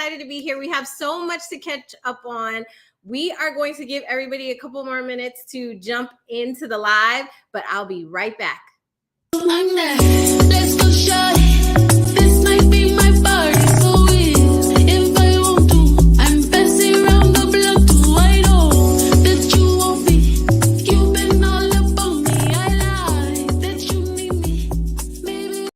excited to be here. We have so much to catch up on. We are going to give everybody a couple more minutes to jump into the live, but I'll be right back. Let's go shawty. This might be my party, so if I want to, I'm passing around the block too. I know that you won't be. You've been all up on me. I like that you need me, baby.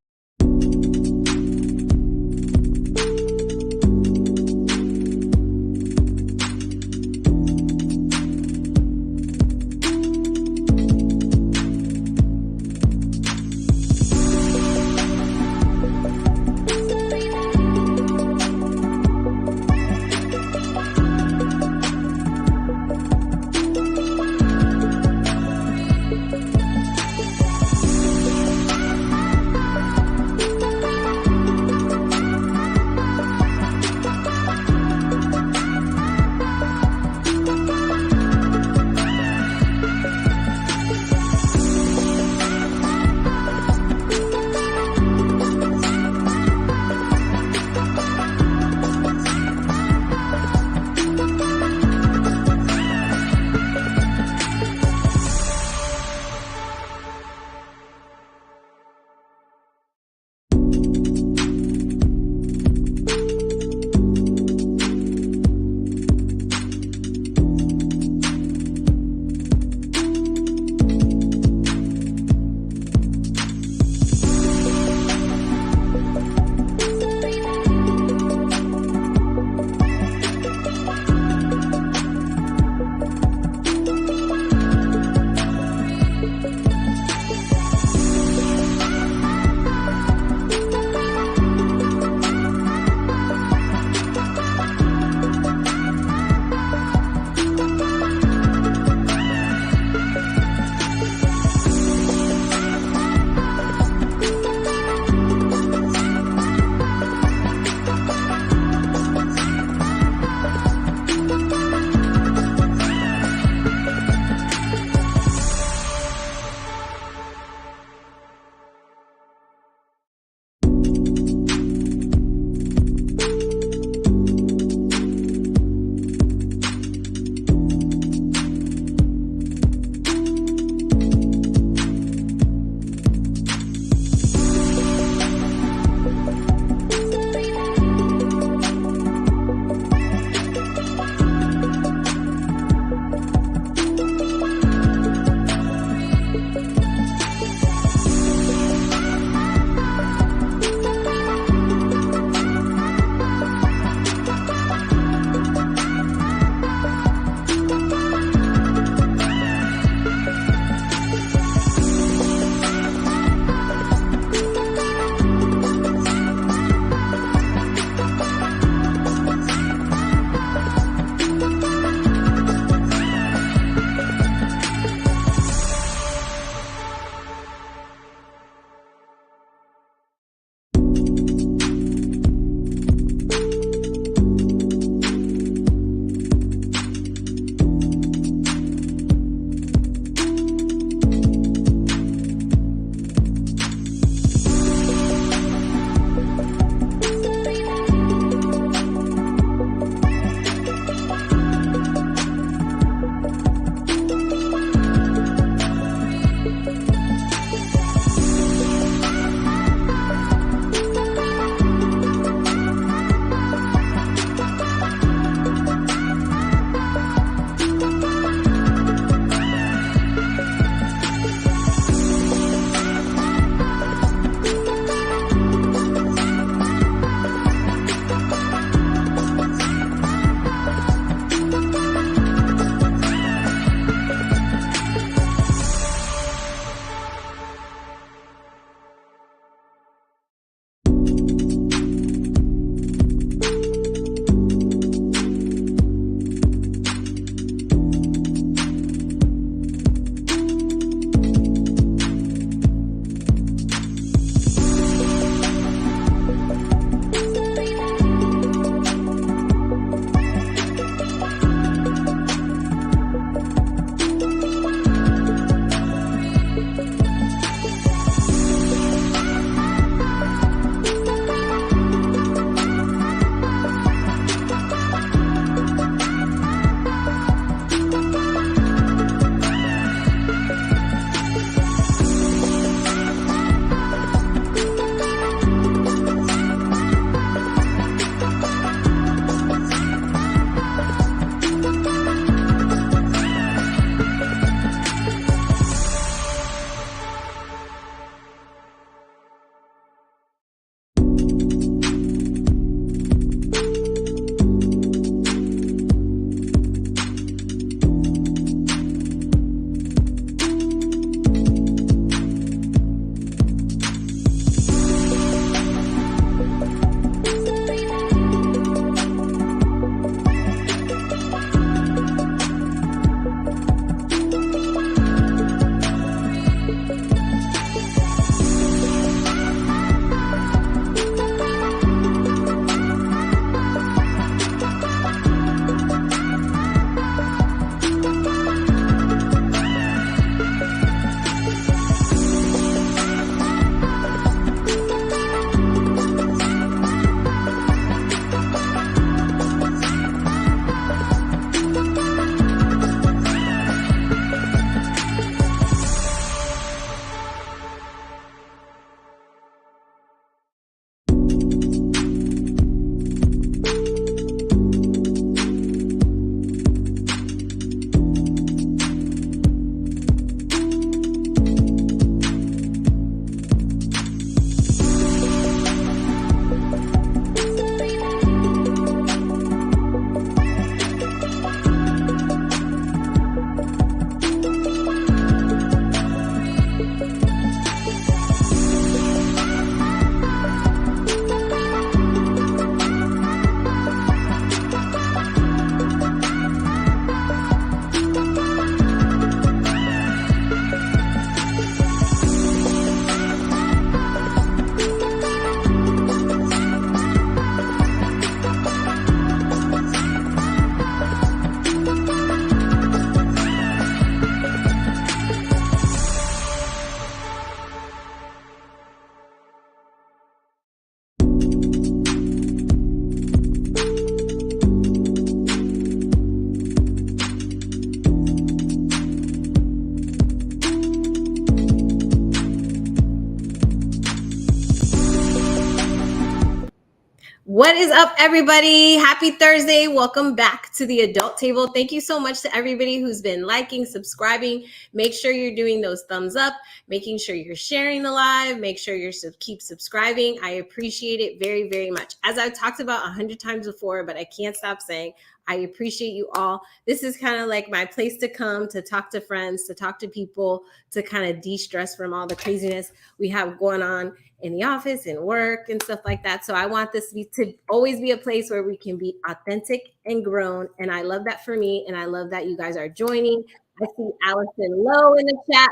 What is up, everybody? Happy Thursday. Welcome back to the Adult Table. Thank you so much to everybody who's been liking, subscribing. Make sure you're doing those thumbs up, making sure you're sharing the live, make sure you're keep subscribing. I appreciate it very, very much. As I've talked about 100 times before, but I can't stop saying, I appreciate you all. This is kind of like my place to come to talk to friends, to talk to people, to kind of de-stress from all the craziness we have going on in the office and work and stuff like that. So I want this to always be a place where we can be authentic and grown. And I love that for me. And I love that you guys are joining. I see Allison Lowe in the chat.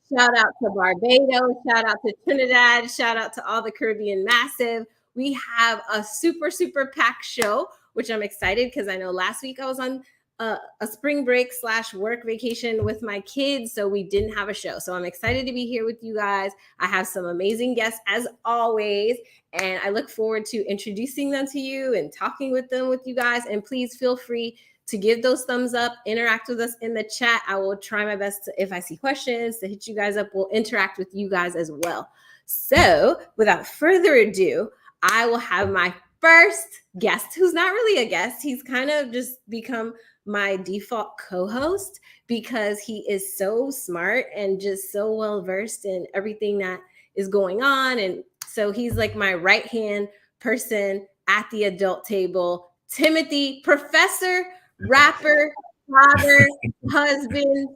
Shout out to Barbados. Shout out to Trinidad. Shout out to all the Caribbean Massive. We have a super, super packed show, which I'm excited because I know last week I was on a spring break / work vacation with my kids, so we didn't have a show. So I'm excited to be here with you guys. I have some amazing guests as always, and I look forward to introducing them to you and talking with them with you guys. And please feel free to give those thumbs up, interact with us in the chat. I will try my best to, if I see questions, to hit you guys up. We'll interact with you guys as well. So without further ado, I will have my first guest, who's not really a guest. He's kind of just become my default co-host because he is so smart and just so well versed in everything that is going on. And so he's like my right hand person at the adult table. Timothy, professor, rapper, father, husband,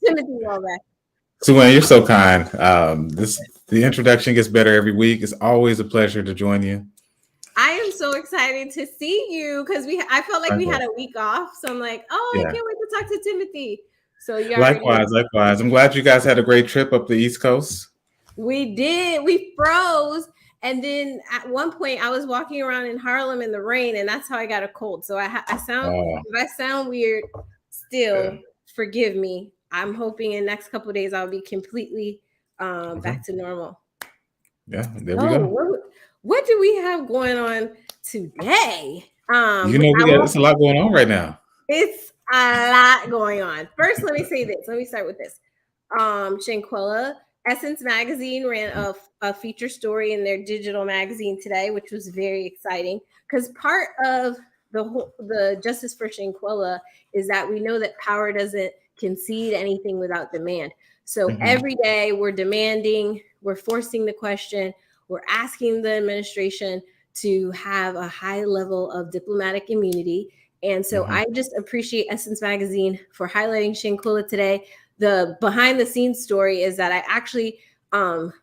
Timothy Wellbeck. Suwan, you're so kind. The introduction gets better every week. It's always a pleasure to join you. I am so excited to see you because I felt like we had a week off. So I'm like, I can't wait to talk to Timothy. So you likewise. I'm glad you guys had a great trip up the East Coast. We did. We froze. And then at one point I was walking around in Harlem in the rain, and that's how I got a cold. So if I sound weird, still forgive me. I'm hoping in the next couple of days I'll be completely back to normal. Yeah, there we go. What do we have going on today? It's a lot going on right now. It's a lot going on. First, let me say this. Let me start with this. Shanquella, Essence Magazine ran a feature story in their digital magazine today, which was very exciting because part of the Justice for Shanquella is that we know that power doesn't concede anything without demand. So every day we're demanding, we're forcing the question, we're asking the administration to have a high level of diplomatic immunity. And so I just appreciate Essence Magazine for highlighting Shanquella today. The behind the scenes story is that I actually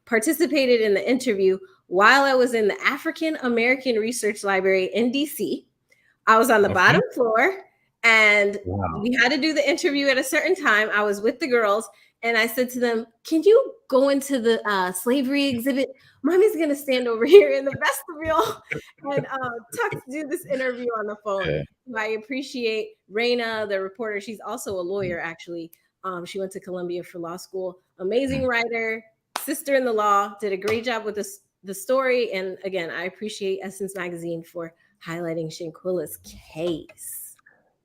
participated in the interview while I was in the African American Research Library in DC. I was on the bottom floor, and we had to do the interview at a certain time. I was with the girls, and I said to them, can you go into the slavery exhibit? Mommy's going to stand over here in the vestibule and do this interview on the phone. Yeah. I appreciate Raina, the reporter. She's also a lawyer, actually. She went to Columbia for law school. Amazing writer, sister in the law, did a great job with the story. And again, I appreciate Essence Magazine for highlighting Shanquella's case.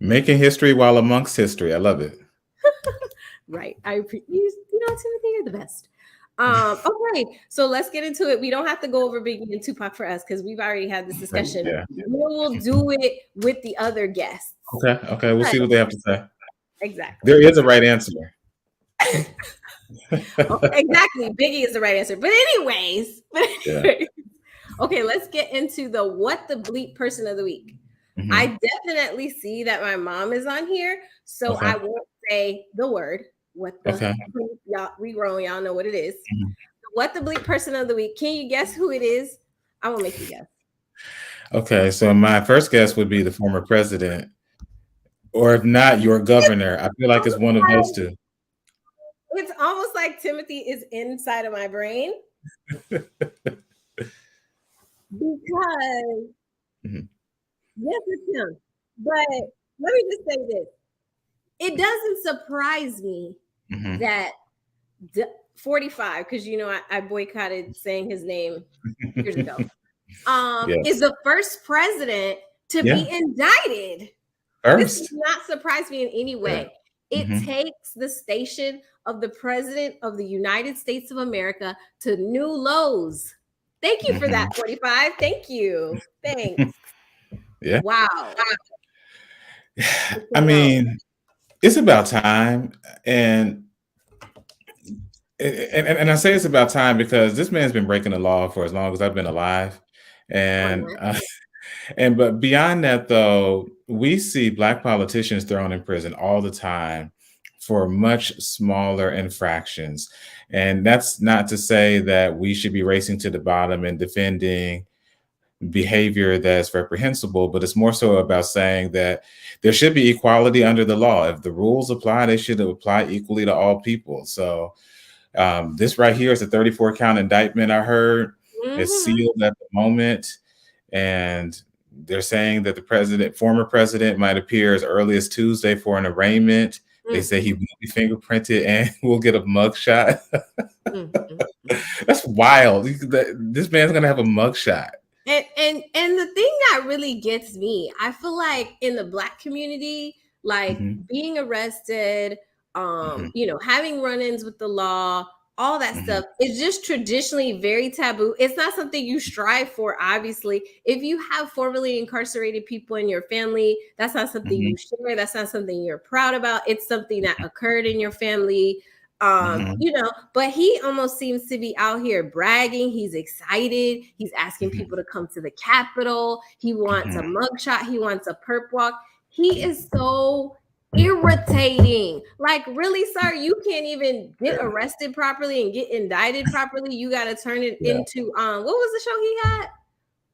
Making history while amongst history. I love it. Right. I appreciate Timothy, you're the best. Okay, so let's get into it. We don't have to go over Biggie and Tupac for us because we've already had this discussion. Yeah. We will do it with the other guests. Okay. We'll see what they have to say. Exactly. There is a right answer. Exactly. Biggie is the right answer. But anyways. Okay, let's get into the what the bleep person of the week. I definitely see that my mom is on here, so I won't say the word. What the bleep, y'all, we grown, y'all know what it is. What the bleep person of the week. Can you guess who it is? I won't make you guess. Okay, so my first guess would be the former president, or if not, your governor. I feel like it's one of those two. It's almost like Timothy is inside of my brain. Because yes, it's him. But let me just say this. It doesn't surprise me that 45, because I boycotted saying his name years ago, is the first president to be indicted. This does not surprise me in any way. It takes the station of the president of the United States of America to new lows. Thank you for that, Mhm. 45. Thank you. Thanks. Yeah. Wow. Good to I know. mean, it's about time, and and I say it's about time because this man's been breaking the law for as long as I've been alive, Come on, and man. and but beyond that, though, we see black politicians thrown in prison all the time for much smaller infractions, and that's not to say that we should be racing to the bottom and defending behavior that's reprehensible, but it's more so about saying that there should be equality under the law. If the rules apply, they should apply equally to all people. So this right here is a 34 count indictment I heard. It's Mhm, sealed at the moment. And they're saying that the president, former president, might appear as early as Tuesday for an arraignment. They mm, say he mm, will be fingerprinted and will get a mugshot. mm. That's wild. This man's going to have a mugshot. And the thing that really gets me, I feel like in the black community, like Hmm. being arrested, Hmm. having run-ins with the law, all that Hmm. stuff is just traditionally very taboo. It's not something you strive for, obviously. If you have formerly incarcerated people in your family, that's not something Hmm. you share. That's not something you're proud about. It's something that occurred in your family. Hmm. But he almost seems to be out here bragging. He's excited. He's asking Hmm. people to come to the Capitol. He wants a Hmm. mugshot. He wants a perp walk. He is so irritating. Like, really, sir, you can't even get Yeah. arrested properly and get indicted properly. You got to turn it Yeah. into what was the show he had?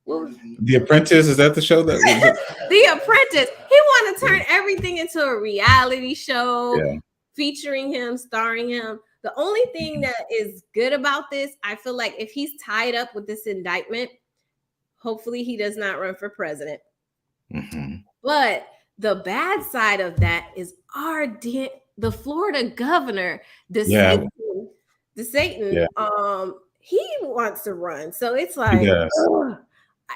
What was The Apprentice, is that the show that was it? The Apprentice? He want to Yeah. turn everything into a reality show Yeah. featuring him, starring him. The only thing that is good about this, I feel like if he's tied up with this indictment, hopefully he does not run for president. Hmm. But the bad side of that is the Florida governor, Yeah. Satan, Yeah. he wants to run. So it's He like, does. ugh.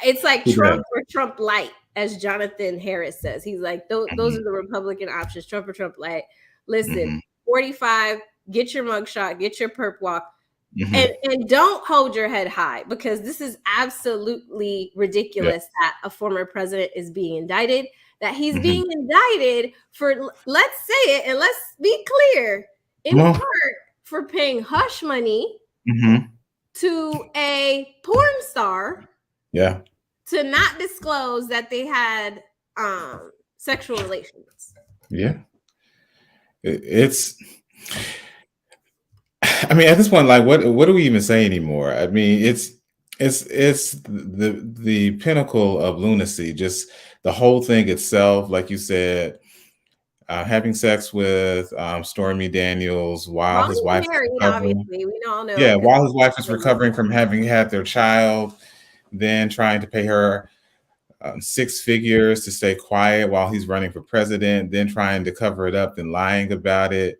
It's like He Trump does. or Trump light, as Jonathan Harris says. He's like, those Hmm. are the Republican options, Trump or Trump light. Listen, Hmm. 45, get your mugshot, get your perp walk, and, Hmm. and don't hold your head high because this is absolutely Yeah. ridiculous that a former president is being indicted, that he's Hmm. being indicted for, let's say it and let's be clear, Come in on. part for paying hush money Hmm. to a porn star Yeah. to not disclose that they had sexual relations. Yeah. It's. I mean, at this point, like, what do we even say anymore? I mean, it's the pinnacle of lunacy. Just the whole thing itself, like you said, having sex with Stormy Daniels while While his he's wife is married, recovering. obviously, we all know Yeah, because while his wife is recovering from having had their child, then trying to pay her six figures to stay quiet while he's running for president, then trying to cover it up, then lying about it.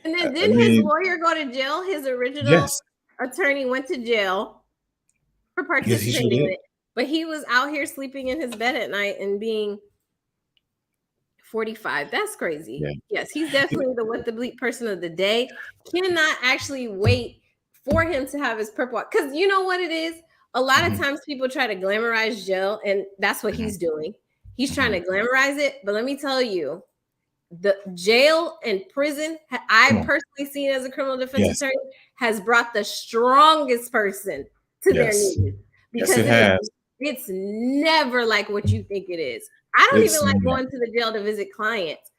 and then I didn't his mean, lawyer go to jail? His original yes, attorney went to jail for yes, he sure participating in did. it, but he was out here sleeping in his bed at night and being 45. That's crazy. Yeah. Yes, he's definitely the what the bleep person of the day. Cannot actually wait for him to have his perp walk. Because you know what it is? A lot of Mhm, times people try to glamorize jail, and that's what mhm, he's doing. He's trying to mhm. glamorize it. But let me tell you, the jail and prison, Come I on. personally seen as a criminal defense Yes, attorney, has brought the strongest person to their yes, knees yes, because it has. it's never like what you think it is. I don't even It's like going to the jail to visit clients.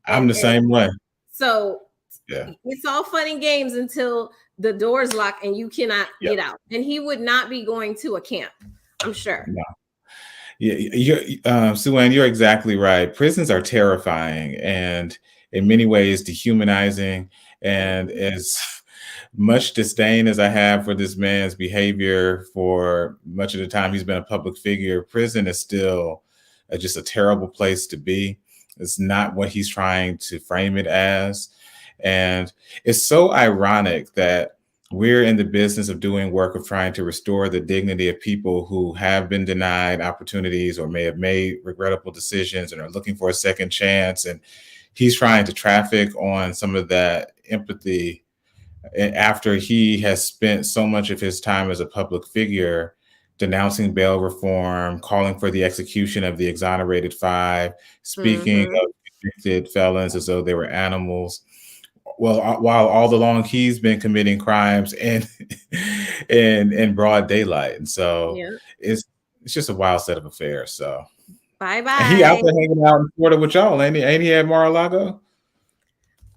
I'm the And same way. so Yeah, it's all fun and games until the doors lock and you cannot yeah. get out. And he would not be going to a camp, I'm sure. No. Yeah, Sue Ann, you're exactly right. Prisons are terrifying and in many ways dehumanizing. And Mhm. as much disdain as I have for this man's behavior for much of the time he's been a public figure, prison is still just a terrible place to be. It's not what he's trying to frame it as. And it's so ironic that we're in the business of doing work of trying to restore the dignity of people who have been denied opportunities or may have made regrettable decisions and are looking for a second chance. And he's trying to traffic on some of that empathy after he has spent so much of his time as a public figure denouncing bail reform, calling for the execution of the exonerated five, speaking Mhm. of convicted felons as though they were animals. Well, while all along he's been committing crimes in in broad daylight, and so Yeah. it's just a wild set of affairs. So Bye and he out bye. there hanging out in Florida with y'all, ain't he? Ain't he at Mar-a-Lago?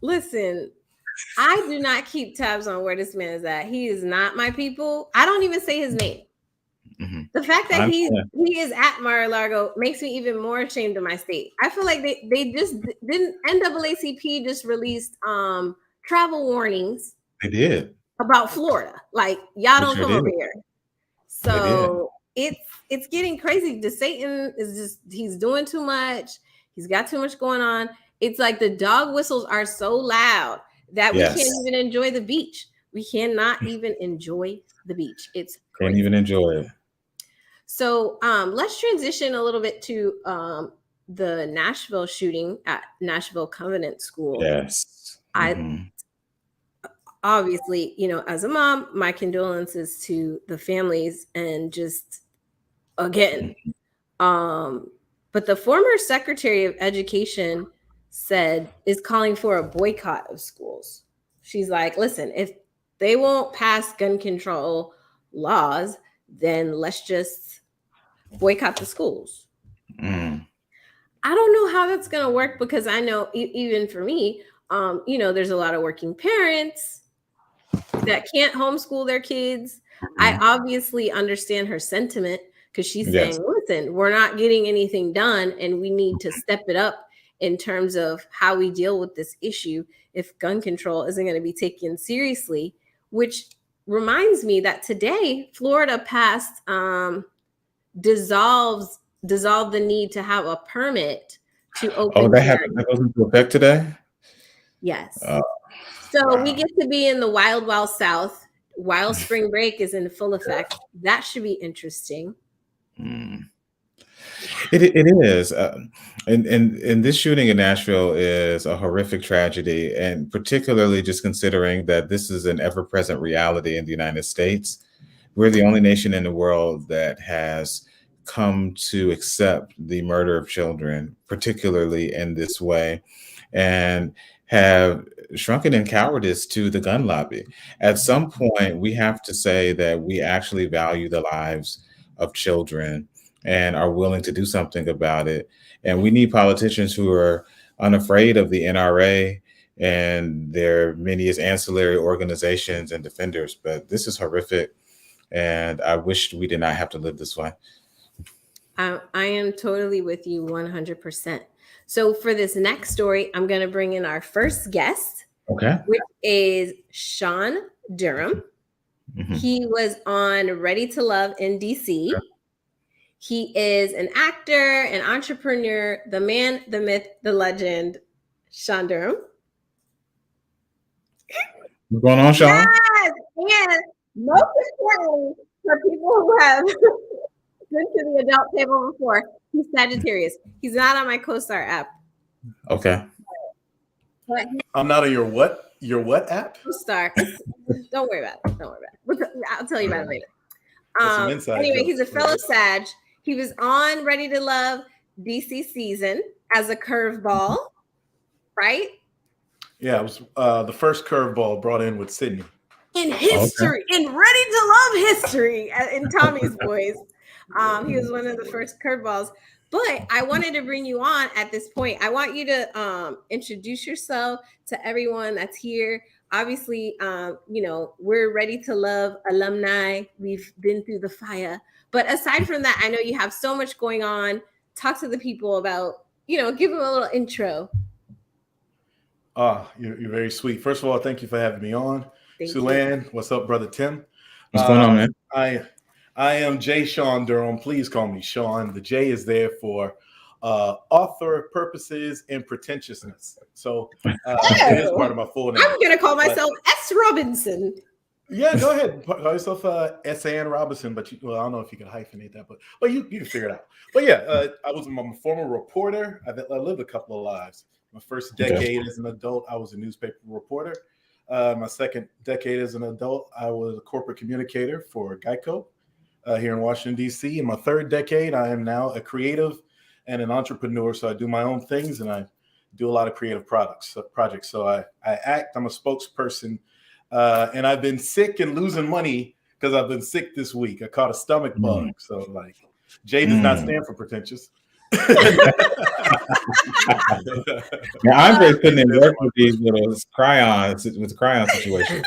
Listen, I do not keep tabs on where this man is at. He is not my people. I don't even say his name. Mm-hmm. The fact I that understand. he is at Mar-a-Lago makes me even more ashamed of my state. I feel like they just didn't NAACP just released travel warnings They did. about Florida. Like y'all They don't sure come did. over here. They did. So it's getting crazy. The Satan is just he's doing too much. He's got too much going on. It's like the dog whistles are so loud that we can't Yes. even enjoy the beach. We cannot even enjoy the beach. It's Can't crazy. even enjoy it. So let's transition a little bit to the Nashville shooting at Nashville Covenant School. Yes. I Mhm. obviously, as a mom, my condolences to the families and just again. But the former Secretary of Education is calling for a boycott of schools. She's like, listen, if they won't pass gun control laws, then let's just boycott the schools. Mm. I don't know how that's going to work because I know even for me, there's a lot of working parents that can't homeschool their kids. I Mhm. obviously understand her sentiment because she's Yes. saying, listen, we're not getting anything done and we need to step it up in terms of how we deal with this issue if gun control isn't going to be taken seriously, which reminds me that today Florida passed dissolved the need to have a permit to Oh, open that happened. carry. That goes into effect today? Yes. Oh, So we wow. get to be in the wild, wild south while spring break is in full effect. That should be interesting. Mm. It is, and this shooting in Nashville is a horrific tragedy, and particularly just considering that this is an ever-present reality in the United States. We're the only nation in the world that has come to accept the murder of children, particularly in this way, and have shrunken in cowardice to the gun lobby. At some point, we have to say that we actually value the lives of children and are willing to do something about it. And we need politicians who are unafraid of the NRA and their many as ancillary organizations and defenders. But this is horrific, and I wish we did not have to live this way. I am totally with you 100%. So for this next story, I'm going to bring in our first guest, Okay. which is Shawn Durham. Mhm. He was on Ready to Love in DC. He is an actor, an entrepreneur, the man, the myth, the legend, Shawn Durham. What's going on, Shawn? Yes, and most importantly, for people who have been to the adult table before, he's Sagittarius. He's not on my CoStar app, Okay. but he's I'm not on your what? Your what app? CoStar. Don't worry about it. Don't worry about it. I'll tell you about it later. That's some inside Anyway, jokes. he's a fellow Sag. He was on Ready to Love DC season as a curveball, right? Yeah, it was the first curveball brought in with Sydney. In Okay. history, in Ready to Love history, in Tommy's voice. He was one of the first curveballs. But I wanted to bring you on at this point. I want you to introduce yourself to everyone that's here. Obviously, we're Ready to Love alumni. We've been through the fire. But aside from that, I know you have so much going on. Talk to the people about, give them a little intro. You're very sweet. First of all, thank you for having me on. Thank you. Sulan, what's up, brother Tim? What's going on, man? I am Andj.Shawn Durham. Please call me Shawn. The J is there for author purposes and pretentiousness. So it is part of my full name. I'm gonna call myself S. Robinson. Yeah, go ahead. Call yourself S.A.N. Robinson, but I don't know if you can hyphenate that, but you can figure it out. But yeah, I'm a former reporter. I lived a couple of lives. My first decade as an adult, I was a newspaper reporter. My second decade as an adult, I was a corporate communicator for Geico here in Washington, D.C. In my third decade, I am now a creative and an entrepreneur. So I do my own things and I do a lot of creative projects. So I act, I'm a spokesperson, and I've been sick and losing money because I've been sick this week. I caught a stomach bug. So like, J does not stand for pretentious. Now Andre's putting in work with these little crayons with the crayon situation.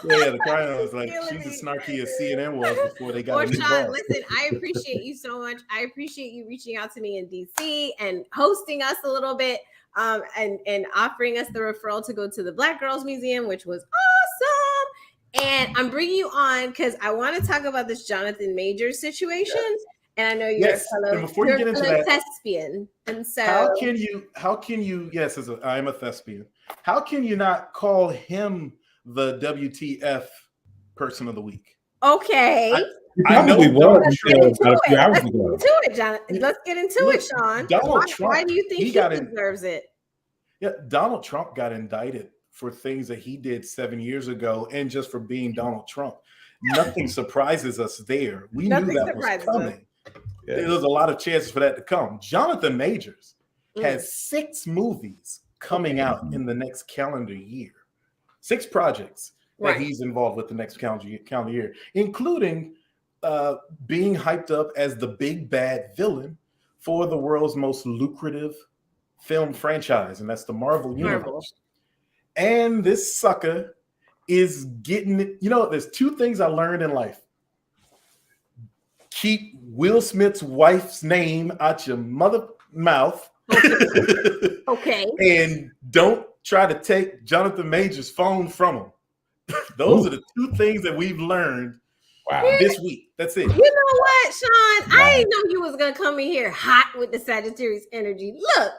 Yeah, the crayon was like, she's as snarky as CNN was before they got a new Shawn, boss. listen, I appreciate you so much. I appreciate you reaching out to me in DC and hosting us a little bit, and offering us the referral to go to the Black Girls Museum, which was awesome. And I'm bringing you on because I want to talk about this Jonathan Majors situation. Yeah. And I know you're a fellow, and before you get into that, thespian. And so how can you, yes, I am a thespian. How can you not call him the WTF person of the week? Okay. I know Let's get into it, Jonathan. Let's get into it, Shawn. Donald Trump, why do you think he deserves it? Yeah, Donald Trump got indicted for things that he did 7 years ago, and just for being Donald Trump. Nothing surprises us there. We knew that was coming. Yeah. There was a lot of chances for that to come. Jonathan Majors has 6 movies coming out in the next calendar year. 6 projects that he's involved with the next calendar year, including being hyped up as the big bad villain for the world's most lucrative film franchise, and that's the Marvel Universe. And this sucker is getting it. You know, there's 2 things I learned in life. Keep Will Smith's wife's name out your mother mouth. Okay. And don't try to take Jonathan Majors' phone from him. Those are the 2 things that we've learned this week. That's it. You know what, Shawn? I didn't know you was going to come in here hot with the Sagittarius energy. Look,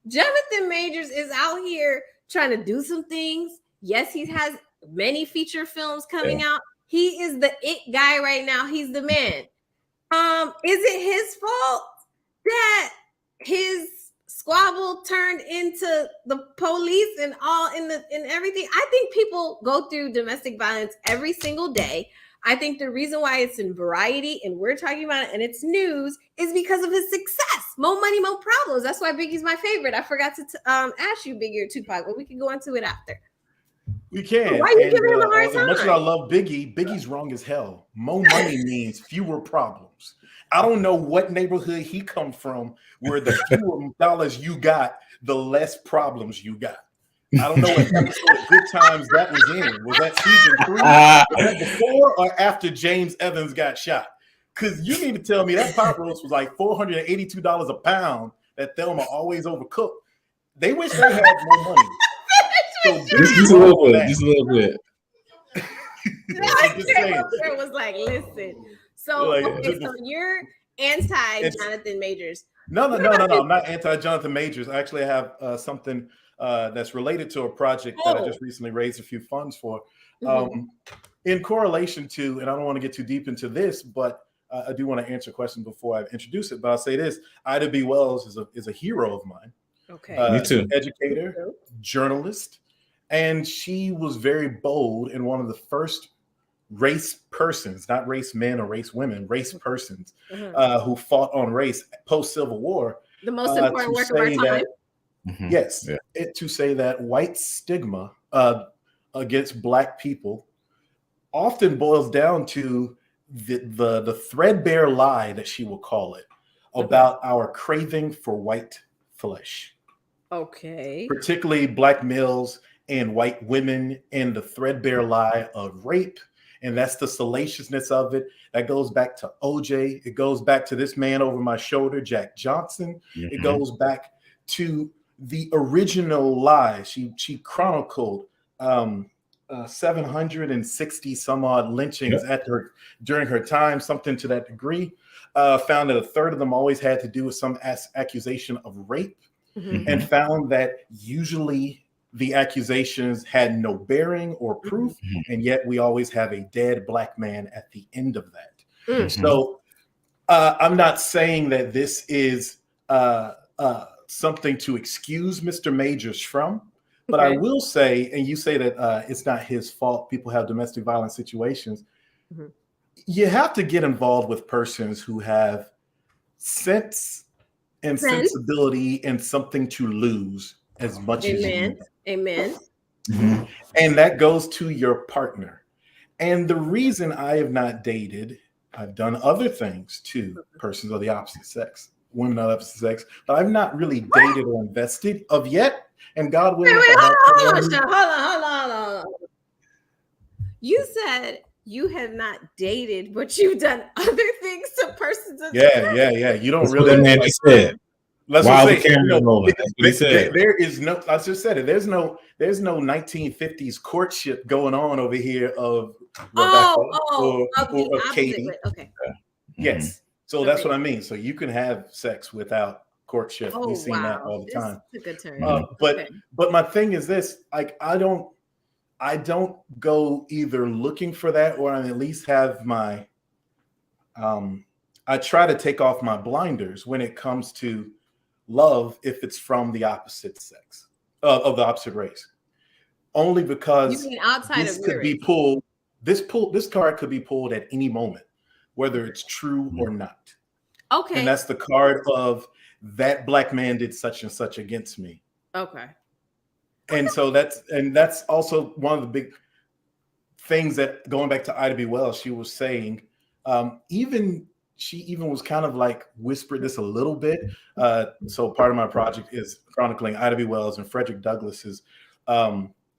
Jonathan Majors is out here trying to do some things. Yes, he has many feature films coming out. He is the it guy right now. He's the man. Is it his fault that his squabble turned into the police and all in everything? I think people go through domestic violence every single day. I think the reason why it's in Variety and we're talking about it and it's news is because of his success. More money, more problems. That's why Biggie's my favorite. I forgot to ask you, Biggie or Tupac, but we can go into it after. We can. Why are you giving him a hard time? As much as I love Biggie, Biggie's wrong as hell. More money means fewer problems. I don't know what neighborhood he come from where the fewer dollars you got, the less problems you got. I don't know what episode of Good Times that was in. Was that season 3? Was that before or after James Evans got shot? Because you need to tell me that pot roast was like $482 a pound that Thelma always overcooked. They wish they had more money. So just a little bit. Just a little bit. It was like, listen. So, so you're anti-Jonathan Majors. No. I'm not anti-Jonathan Majors. I actually have something that's related to a project that I just recently raised a few funds for. In correlation to, and I don't want to get too deep into this, but I do want to answer a question before I introduce it. But I'll say this: Ida B. Wells is a hero of mine. Okay, me too. Educator, journalist, and she was very bold and one of the first race persons, not race men or race women, race persons who fought on race post-Civil War. The most important work of our time. Yes, to say that white stigma against Black people often boils down to the threadbare lie that she will call it about our craving for white flesh. Okay. Particularly Black males and white women, and the threadbare lie of rape. And that's the salaciousness of it. That goes back to OJ. It goes back to this man over my shoulder, Jack Johnson. It goes back to the original lie. She chronicled 760 some odd lynchings during her time, something to that degree. Found that a third of them always had to do with some accusation of rape, and found that usually the accusations had no bearing or proof, and yet we always have a dead Black man at the end of that. So I'm not saying that this is something to excuse Mr. Majors from, But I will say, and you say that it's not his fault, people have domestic violence situations. Mm-hmm. You have to get involved with persons who have sense and sensibility and something to lose as much as you. Amen. Mm-hmm. And that goes to your partner. And the reason I have not dated, I've done other things to persons of the opposite sex, women of the opposite sex, but I've not really dated or invested of yet. And God willing, hold on. You said you have not dated, but you've done other things to persons of sex. Yeah. You don't That's really. What man just said. Let's While just say, there is no. I just said it. There's no 1950s courtship going on over here of Rebecca or of Katie. Okay. Yes. So that's what I mean. So you can have sex without courtship. We've seen that all the time. That's a good term. But my thing is this: like I don't go either looking for that, or I at least have my. I try to take off my blinders when it comes to love if it's from the opposite sex of the opposite race, only because you mean outside this of could be pulled. This card could be pulled at any moment, whether it's true or not. Okay, and that's the card of that black man did such and such against me. Okay, and so that's also one of the big things that going back to Ida B. Wells, she was saying, she even was kind of like whispered this a little bit. So part of my project is chronicling Ida B. Wells and Frederick Douglass's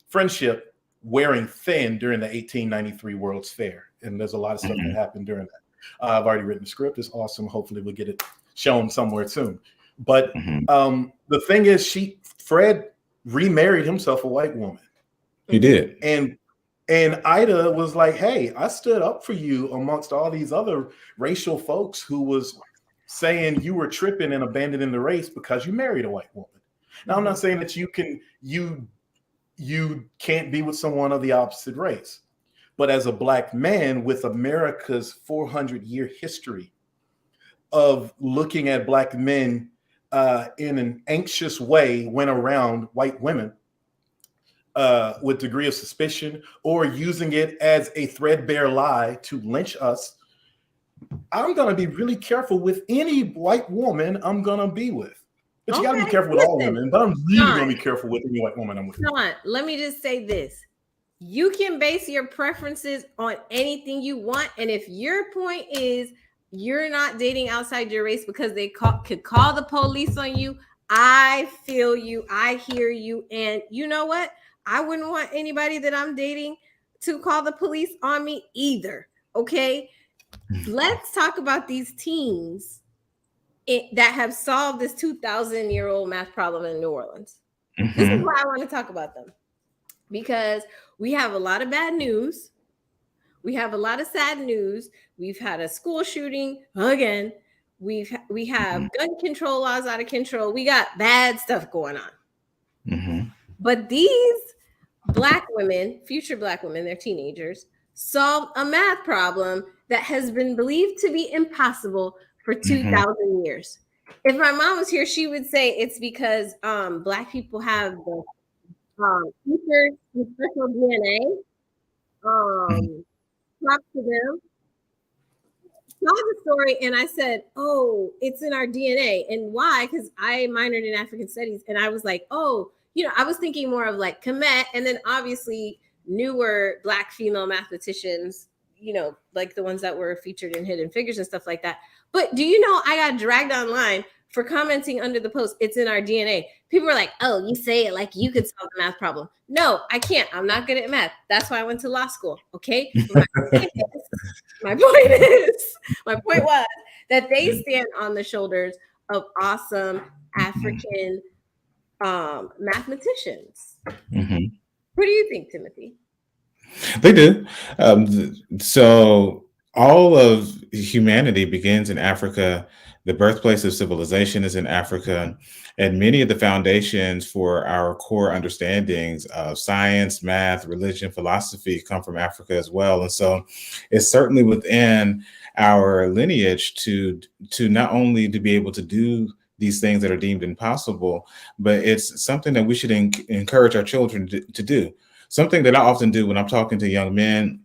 friendship wearing thin during the 1893 World's Fair. And there's a lot of stuff that happened during that. I've already written the script. It's awesome. Hopefully we'll get it shown somewhere soon. But the thing is, Fred remarried himself a white woman. He did. And Ida was like, hey, I stood up for you amongst all these other racial folks who was saying you were tripping and abandoning the race because you married a white woman. Now, I'm not saying that you can't be with someone of the opposite race. But as a black man with America's 400-year history of looking at black men in an anxious way when around white women, with degree of suspicion or using it as a threadbare lie to lynch us, I'm going to be really careful with any white woman I'm going to be with. But you got to be careful with all women, but I'm really going to be careful with any white woman I'm with. Shawn, let me just say this. You can base your preferences on anything you want. And if your point is you're not dating outside your race because they could call the police on you, I feel you. I hear you. And you know what? I wouldn't want anybody that I'm dating to call the police on me either. Okay. Let's talk about these teens that have solved this 2,000-year-old math problem in New Orleans. This is why I want to talk about them, because we have a lot of bad news. We have a lot of sad news. We've had a school shooting again. We have gun control laws out of control. We got bad stuff going on. But these Black women, future Black women, they're teenagers, solved a math problem that has been believed to be impossible for 2,000 years. If my mom was here, she would say it's because Black people have the features with special DNA. Props to them. Saw the story and I said, oh, it's in our DNA. And why? Because I minored in African studies. And I was like, oh, I was thinking more of like Komet, and then obviously newer Black female mathematicians, like the ones that were featured in Hidden Figures and stuff like that. But do you know I got dragged online for commenting under the post, it's in our DNA. People were like, oh, you say it like you could solve the math problem. No, I can't. I'm not good at math. That's why I went to law school. Okay. My point was that they stand on the shoulders of awesome African mathematicians. What do you think, Timothy? They do. So all of humanity begins in Africa. The birthplace of civilization is in Africa, and many of the foundations for our core understandings of science, math, religion, philosophy come from Africa as well. And so it's certainly within our lineage to not only to be able to do these things that are deemed impossible, but it's something that we should encourage our children to do. Something that I often do when I'm talking to young men,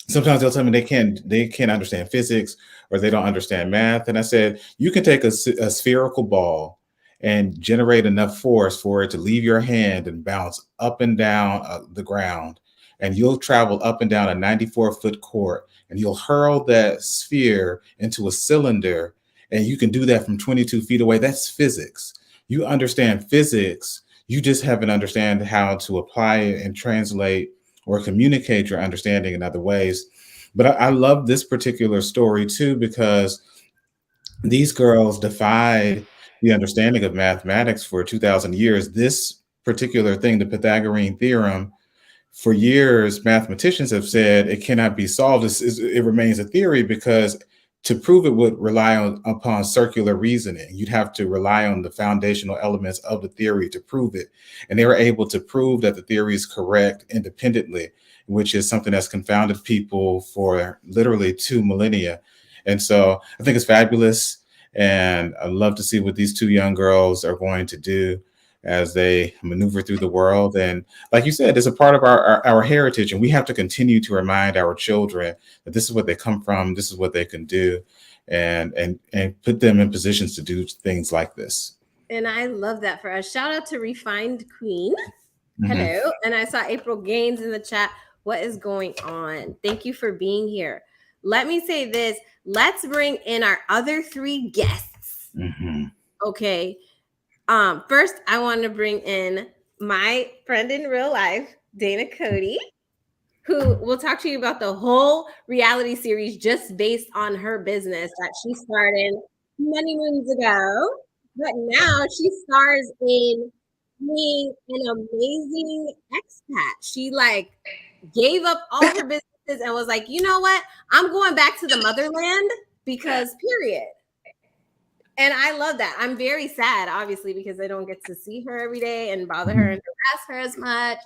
sometimes they'll tell me they can't understand physics or they don't understand math. And I said, you can take a spherical ball and generate enough force for it to leave your hand and bounce up and down the ground. And you'll travel up and down a 94-foot court and you'll hurl that sphere into a cylinder. And you can do that from 22 feet away. That's physics. You understand physics. You just haven't understand how to apply it and translate or communicate your understanding in other ways. But I love this particular story too, because these girls defied the understanding of mathematics for 2,000 years. This particular thing, the Pythagorean theorem, for years, mathematicians have said it cannot be solved. It remains a theory because to prove it would rely upon circular reasoning. You'd have to rely on the foundational elements of the theory to prove it. And they were able to prove that the theory is correct independently, which is something that's confounded people for literally 2 millennia. And so I think it's fabulous. And I'd love to see what these 2 young girls are going to do as they maneuver through the world. And like you said, it's a part of our heritage, and we have to continue to remind our children that this is what they come from, this is what they can do, and put them in positions to do things like this. And I love that for us. Shout out to Refined Queen. Hello. And I saw April Gaines in the chat. What is going on? Thank you for being here. Let me say this. Let's bring in our other 3 guests. Okay. First, I want to bring in my friend in real life, Dana Cody, who will talk to you about the whole reality series just based on her business that she started many moons ago. But now she stars in being an amazing expat. She gave up all her businesses and was like, you know what? I'm going back to the motherland because period. And I love that. I'm very sad, obviously, because I don't get to see her every day and bother her and harass her as much.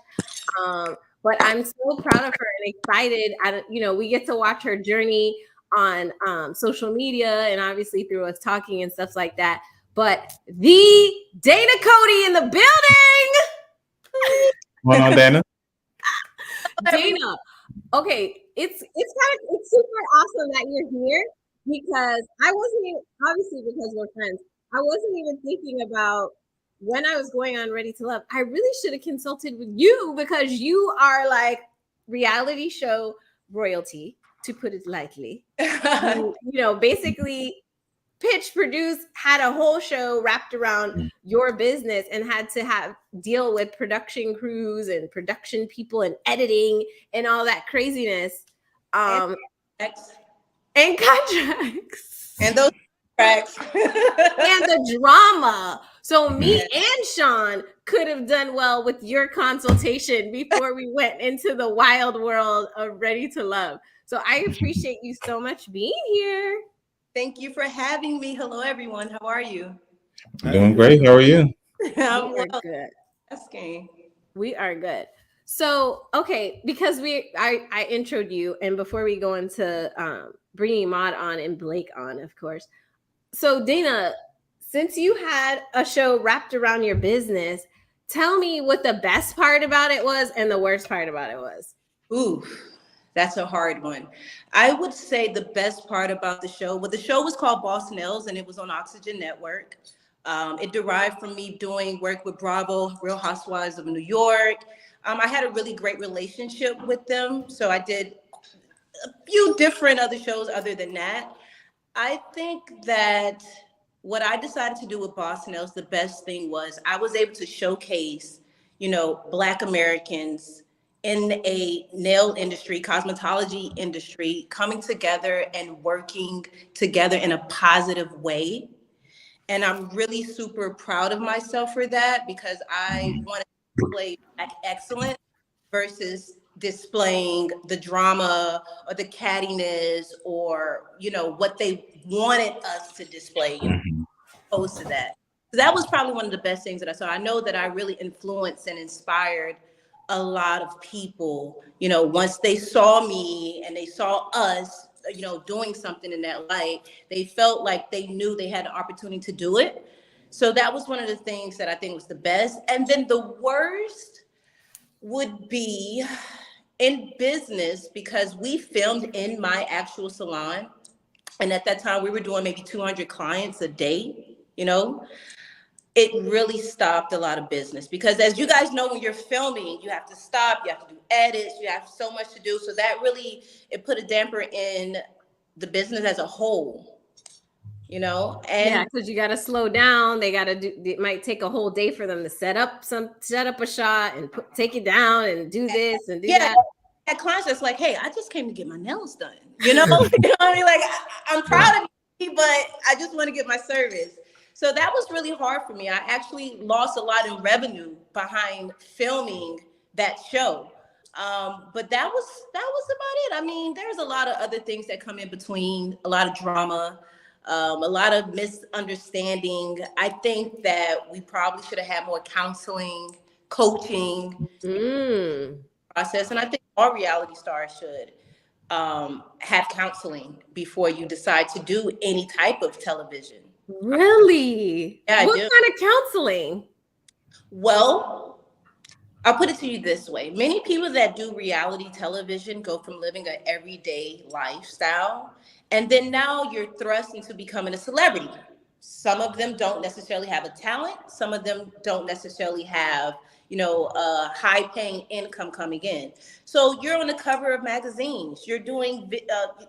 But I'm so proud of her and excited. We get to watch her journey on social media and obviously through us talking and stuff like that. But the Dana Cody in the building. What's on, Dana? Dana, okay, it's super awesome that you're here. Because I wasn't even, obviously because we're friends, I wasn't even thinking about when I was going on Ready to Love. I really should have consulted with you because you are reality show royalty, to put it lightly. Basically pitch, produce, had a whole show wrapped around your business and had to deal with production crews and production people and editing and all that craziness. And contracts. And those contracts. And the drama. So me and Shawn could have done well with your consultation before we went into the wild world of Ready to Love. So I appreciate you so much being here. Thank you for having me. Hello, everyone. How are you? Doing great. How are you? I'm good. Asking. We are good. So, okay, because I introed you, and before we go into bringing Maud on and Blake on, of course. So, Dana, since you had a show wrapped around your business, tell me what the best part about it was and the worst part about it was. Ooh, that's a hard one. I would say the best part about the show was called Boss Nels, and it was on Oxygen Network. It derived from me doing work with Bravo, Real Housewives of New York. I had a really great relationship with them, so I did a few different other shows other than that. I think that what I decided to do with Boss Nails, the best thing was I was able to showcase, Black Americans in a nail industry, cosmetology industry, coming together and working together in a positive way. And I'm really super proud of myself for that because I want to display Black excellence versus displaying the drama or the cattiness or, what they wanted us to display, opposed to that. So that was probably one of the best things that I saw. I know that I really influenced and inspired a lot of people, once they saw me and they saw us, doing something in that light, they felt like they knew they had an opportunity to do it. So that was one of the things that I think was the best. And then the worst would be in business, because we filmed in my actual salon. And at that time we were doing maybe 200 clients a day, you know. It really stopped a lot of business, because as you guys know, when you're filming, you have to stop, you have to do edits, you have so much to do. So that really, it put a damper in the business as a whole, you know. And yeah, because you got to slow down. They got to do. It might take a whole day for them to set up a shot and take it down and do this and do that. At clients that's like, hey, I just came to get my nails done, you know. You know what I mean? Like, I'm proud of you, but I just want to get my service. So that was really hard for me. I actually lost a lot in revenue behind filming that show. But that was about it. I mean, there's a lot of other things that come in between, a lot of drama, a lot of misunderstanding. I think that we probably should have had more counseling, coaching process. And I think all reality stars should have counseling before you decide to do any type of television. Really? Yeah, what kind of counseling? Well, I'll put it to you this way. Many people that do reality television go from living an everyday lifestyle, and then now you're thrust into becoming a celebrity. Some of them don't necessarily have a talent. Some of them don't necessarily have, you know, a high-paying income coming in. So you're on the cover of magazines. You're doing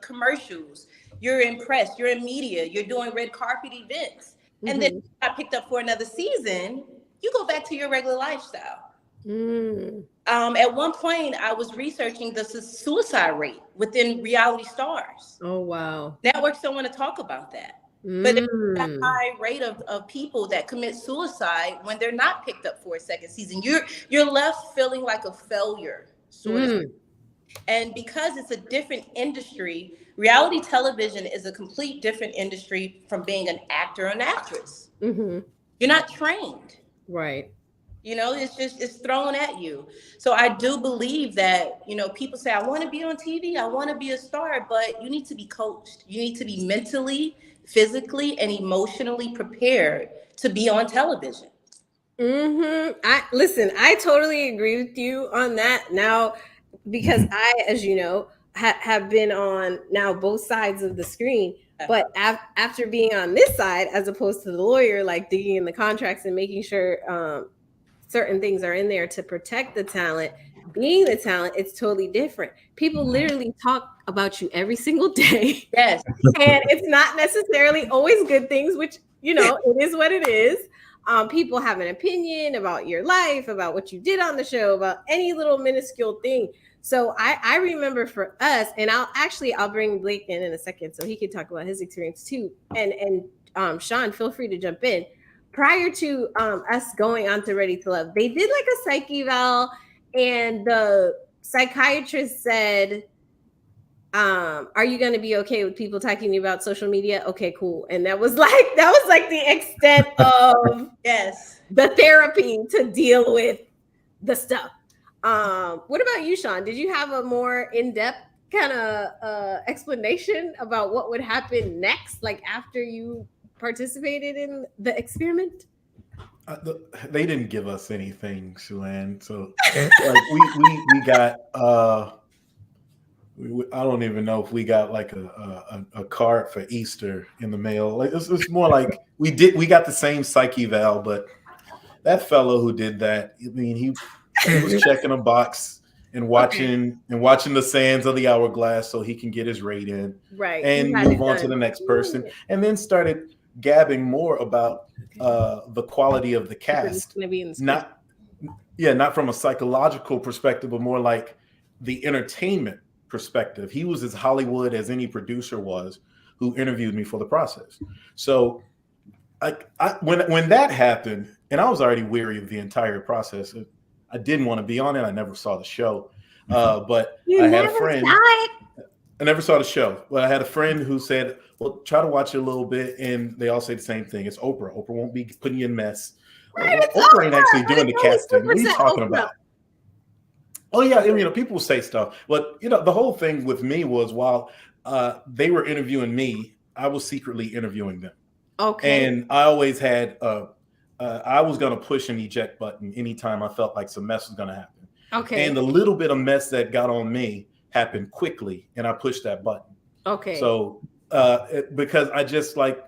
commercials. You're in press. You're in media. You're doing red carpet events. And then you got picked up for another season. You go back to your regular lifestyle. At one point, I was researching the suicide rate within reality stars. Oh, wow. Networks don't want to talk about that. But there's a high rate of people that commit suicide when they're not picked up for a second season. You're left feeling like a failure, sort of. And because it's a different industry, reality television is a complete different industry from being an actor or an actress. You're not trained. Right. You know, it's thrown at you. So I do believe that, you know, people say, I want to be on TV, I want to be a star, but you need to be coached. You need to be mentally, physically, and emotionally prepared to be on television. I totally agree with you on that now, because I, as you know, have been on now both sides of the screen. But after being on this side, as opposed to the lawyer, like digging in the contracts and making sure certain things are in there to protect the talent, being the talent, it's totally different. People literally talk about you every single day. Yes. And it's not necessarily always good things, which, you know, it is what it is. People have an opinion about your life, about what you did on the show, about any little minuscule thing. So I remember for us, and I'll bring Blake in a second so he can talk about his experience too. And Shawn, feel free to jump in. Prior to us going on to Ready to Love, they did like a psych eval, and the psychiatrist said, are you going to be okay with people talking to you about social media? Okay, cool. And that was like the extent of the therapy to deal with the stuff. What about you, Shawn? Did you have a more in-depth kind of explanation about what would happen next, like after you participated in the experiment? They didn't give us anything, Shuan. So like we got I don't even know if we got like a card for Easter in the mail. Like it's more like we got the same psych eval, but that fellow who did that, I mean, he was checking a box and watching the sands of the hourglass so he can get his rate in, right, and move on to the next person, and then started gabbing more about the quality of the cast. Not from a psychological perspective, but more like the entertainment perspective. He was as Hollywood as any producer was who interviewed me for the process. So when that happened, and I was already weary of the entire process, I didn't want to be on it. I never saw the show, but I had a friend. I never saw the show, but I had a friend who said, well, try to watch it a little bit. And they all say the same thing. It's Oprah. Oprah won't be putting you in mess. Oprah ain't actually doing the casting. What are you talking about? Oh, yeah. You know, people say stuff. But, you know, the whole thing with me was while they were interviewing me, I was secretly interviewing them. Okay. And I always had I was going to push an eject button anytime I felt like some mess was going to happen. Okay. And the little bit of mess that got on me happened quickly, and I pushed that button. Okay. So because I just like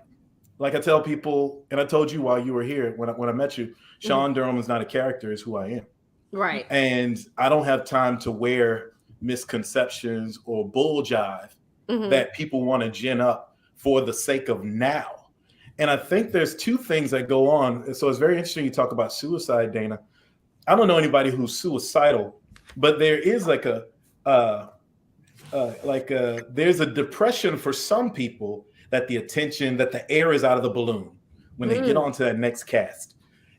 I tell people, and I told you while you were here when I met you, Shawn Durham is not a character; is who I am. Right. And I don't have time to wear misconceptions or bull jive that people want to gin up for the sake of now. And I think there's two things that go on. So it's very interesting you talk about suicide, Dana. I don't know anybody who's suicidal, but there is like there's a depression for some people that the attention, that the air is out of the balloon when they get onto that next cast.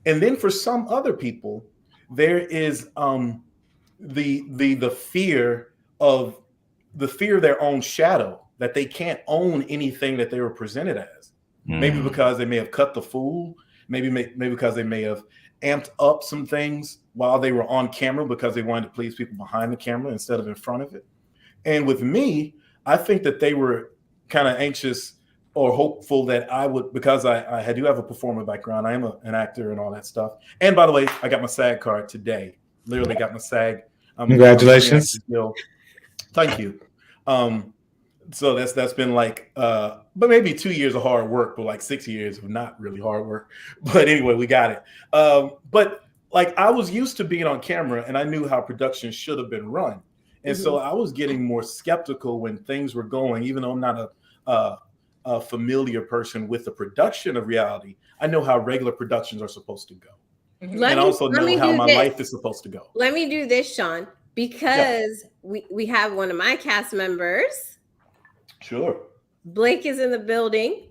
And then for some other people, there is the fear of their own shadow, that they can't own anything that they were presented as. Maybe because they may have cut the fool, maybe because they may have amped up some things while they were on camera because they wanted to please people behind the camera instead of in front of it. And with me, I think that they were kind of anxious or hopeful that I would, because I do have a performer background. I am an actor and all that stuff. And by the way, I got my SAG card today. Literally got my SAG. Congratulations. Thank you. So that's been like, but maybe 2 years of hard work, but like 6 years of not really hard work. But anyway, we got it. But like I was used to being on camera, and I knew how production should have been run. And so I was getting more skeptical when things were going, even though I'm not a familiar person with the production of reality. I know how regular productions are supposed to go. And I also know how my life is supposed to go. Let me do this, Shawn, because we have one of my cast members. Sure. Blake is in the building,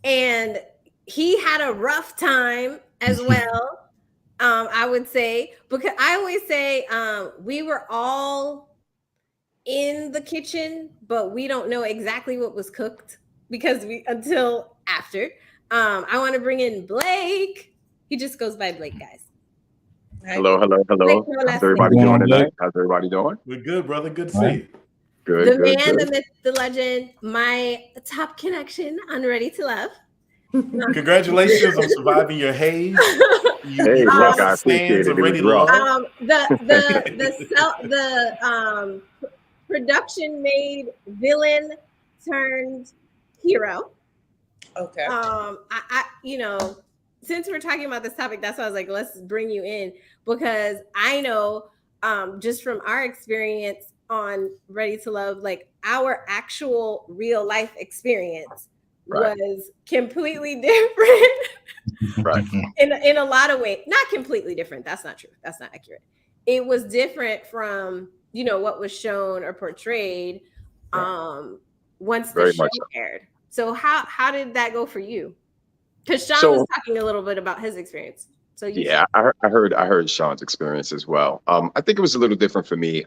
and he had a rough time as well. I would say, because I always say we were all in the kitchen, but we don't know exactly what was cooked until after. I want to bring in Blake. He just goes by Blake, guys. Hello. Blake, How's everybody doing tonight? How's everybody doing? We're good, brother. Good to see you. Good. The man, the myth, the legend, my top connection on Ready to Love. Congratulations on surviving your haze. Hey, look, I appreciate it. It was rough. The production made villain turned hero. Okay. I since we're talking about this topic, that's why I was like, let's bring you in, because I know just from our experience on Ready to Love, like our actual real life experience was completely different. Right. In a lot of ways. Not completely different. That's not true. That's not accurate. It was different from, what was shown or portrayed once the show aired. So how did that go for you? Because Shawn was talking a little bit about his experience. So I heard Shawn's experience as well. I think it was a little different for me.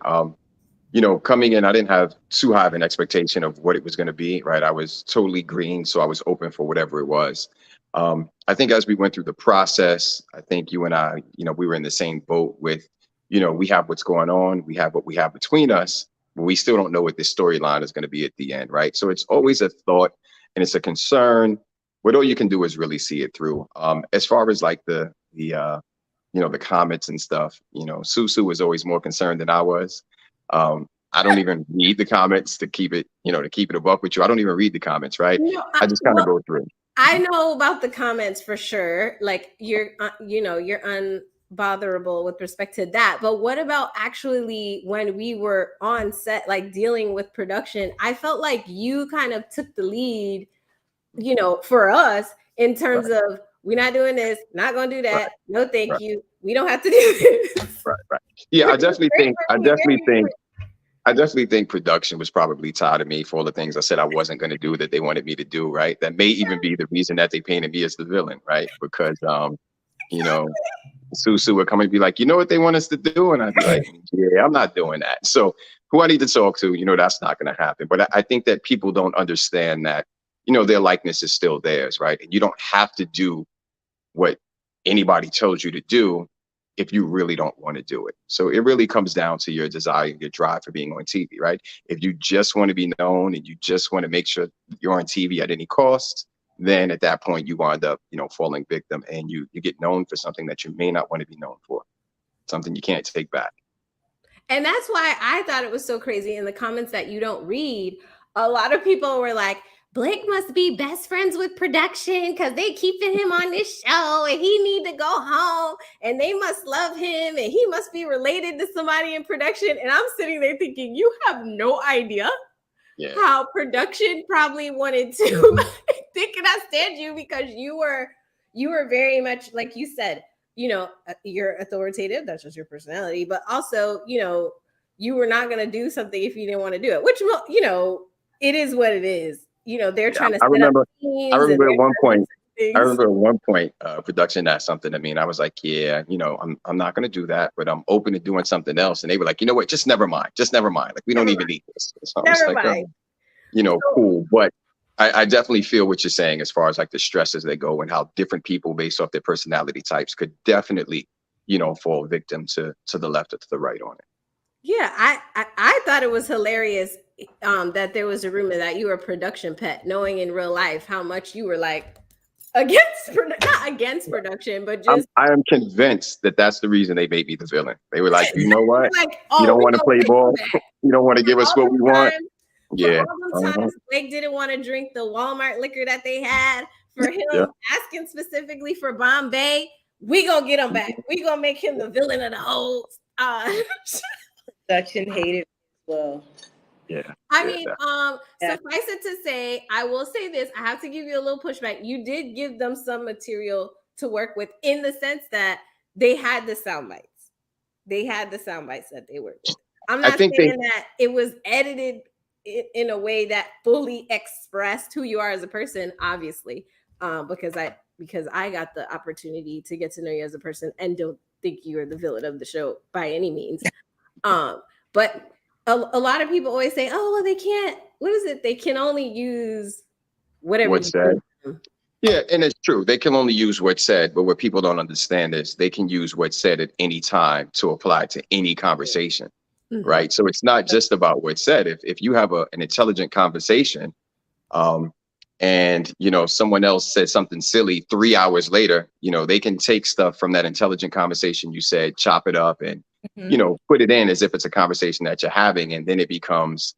Coming in, I didn't have too high of an expectation of what it was going to be, right? I was totally green, so I was open for whatever it was. I think as we went through the process, I think you and I, we were in the same boat with, we have what's going on, we have what we have between us, but we still don't know what this storyline is going to be at the end, right? So it's always a thought and it's a concern, but all you can do is really see it through. As far as like the comments and stuff, Susu was always more concerned than I was. I don't even read the comments to keep it a buck with you. I don't even read the comments, right? I just kind of go through. I know about the comments for sure. Like you're unbotherable with respect to that. But what about actually when we were on set, like dealing with production? I felt like you kind of took the lead, for us in terms of, we're not doing this, not going to do that. No, thank you. We don't have to do this. Right. Yeah, I definitely think production was probably tired of me for all the things I said I wasn't going to do that they wanted me to do, right? That may even be the reason that they painted me as the villain, right? Because, Susu would come and be like, you know what they want us to do? And I'd be like, yeah, I'm not doing that. So who I need to talk to, that's not going to happen. But I think that people don't understand that, their likeness is still theirs, right? And you don't have to do what anybody tells you to do if you really don't want to do it. So it really comes down to your desire, your drive for being on TV, right? If you just want to be known and you just want to make sure you're on TV at any cost, then at that point you wind up, falling victim, and you get known for something that you may not want to be known for, something you can't take back. And that's why I thought it was so crazy in the comments that you don't read. A lot of people were like, Blake must be best friends with production because they keeping him on this show and he need to go home and they must love him and he must be related to somebody in production. And I'm sitting there thinking, you have no idea how production probably wanted to they cannot stand you because you were very much, like you said, you're authoritative. That's just your personality. But also, you were not going to do something if you didn't want to do it, which, it is what it is. They're trying to. I remember at one point, production asked something to me, and I was like, "Yeah, I'm not going to do that, but I'm open to doing something else." And they were like, "You know what? Just never mind. Like, we don't even need this." So I was like, cool. But I definitely feel what you're saying as far as like the stress as they go and how different people based off their personality types could definitely, fall victim to the left or to the right on it. Yeah, I thought it was hilarious that there was a rumor that you were a production pet, knowing in real life how much you were like not against production, but just I am convinced that that's the reason they made me the villain. They were like, you know what? You don't want to play ball. You don't want to give us what we want. Yeah. All those times Blake didn't want to drink the Walmart liquor that they had for him, asking specifically for Bombay. We gonna get him back. We gonna make him the villain of the whole. Production hated as well. Yeah. I mean, suffice it to say, I will say this. I have to give you a little pushback. You did give them some material to work with in the sense that they had the sound bites. They had the sound bites that they worked with. I'm not saying that it was edited in a way that fully expressed who you are as a person, obviously, because I got the opportunity to get to know you as a person and don't think you are the villain of the show by any means. But a lot of people always say, oh, well, they can't, what is it? They can only use whatever. What's said. Yeah, and it's true. They can only use what's said, but what people don't understand is they can use what's said at any time to apply to any conversation, right? So it's not just about what's said. If you have an intelligent conversation, and someone else said something silly 3 hours later, they can take stuff from that intelligent conversation you said, chop it up and put it in as if it's a conversation that you're having, and then it becomes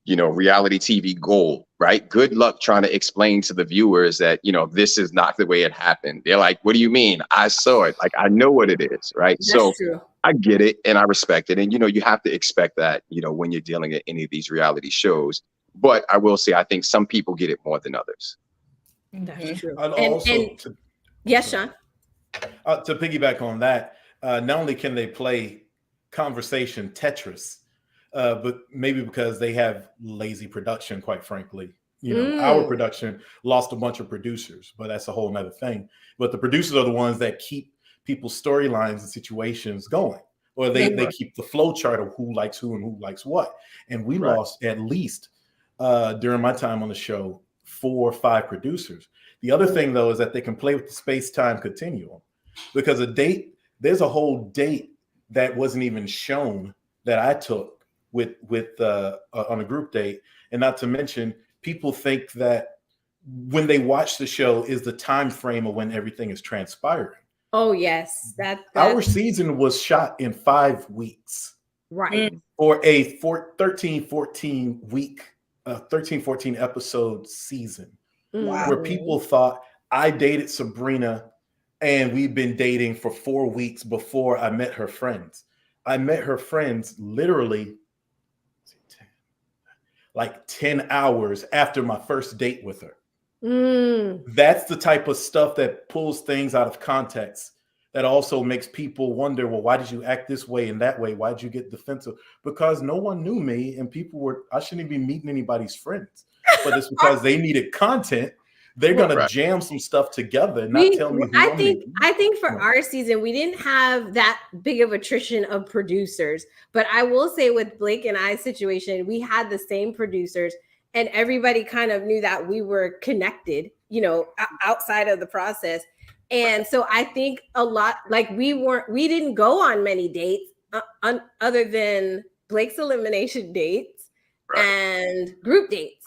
reality TV gold, right? Good luck trying to explain to the viewers that this is not the way it happened. They're like, what do you mean? I saw it. Like, I know what it is, right? That's true. I get it and I respect it, and you have to expect that when you're dealing at any of these reality shows. But I will say, I think some people get it more than others. That's true. Yes, Shawn. To piggyback on that, not only can they play conversation Tetris, but maybe because they have lazy production, quite frankly. Our production lost a bunch of producers, but that's a whole nother thing. But the producers are the ones that keep people's storylines and situations going, or they keep the flow chart of who likes who and who likes what. And we lost at least during my time on the show 4 or 5 producers. The other thing, though, is that they can play with the space-time continuum, because there's a whole date that wasn't even shown that I took with on a group date. And not to mention, people think that when they watch the show is the time frame of when everything is transpiring. Oh, yes. Our season was shot in 5 weeks. Right. Or a 13, 14 episode season. Wow. Where people thought I dated Sabrina and we've been dating for 4 weeks before I met her friends. I met her friends literally like 10 hours after my first date with her. That's the type of stuff that pulls things out of context, that also makes people wonder, well, why did you act this way and that way? Why did you get defensive? Because no one knew me, and I shouldn't be meeting anybody's friends. But it's because they needed content. They're gonna jam some stuff together and not tell me who I think for our season, we didn't have that big of attrition of producers. But I will say with Blake and I's situation, we had the same producers, and everybody kind of knew that we were connected, outside of the process. And so I think a lot, like we didn't go on many dates other than Blake's elimination dates and group dates.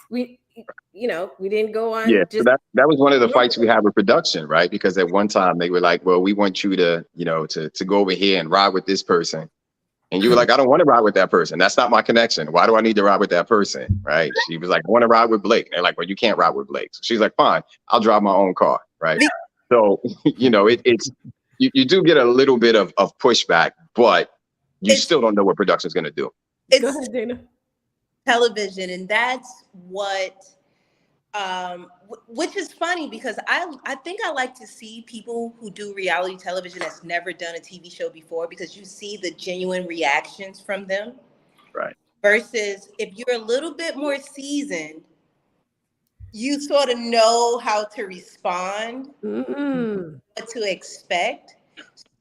you know, we didn't go on. Yeah, so Just that was one of the fights we had with production, right? Because at one time they were like, well, we want you to, you know, to go over here and ride with this person. And you were like, I don't want to ride with that person. That's not my connection. Why do I need to ride with that person? Right. She was like, I want to ride with Blake. And they're like, well, you can't ride with Blake. So she's like, fine, I'll drive my own car. Right. So, you know, it's you do get a little bit of pushback, but you still don't know what production is going to do. Go ahead, Dana. Television, and that's what which is funny because I think I like to see people who do reality television that's never done a TV show before, because you see the genuine reactions from them. Right. Versus if you're a little bit more seasoned, you sort of know how to respond, what to expect.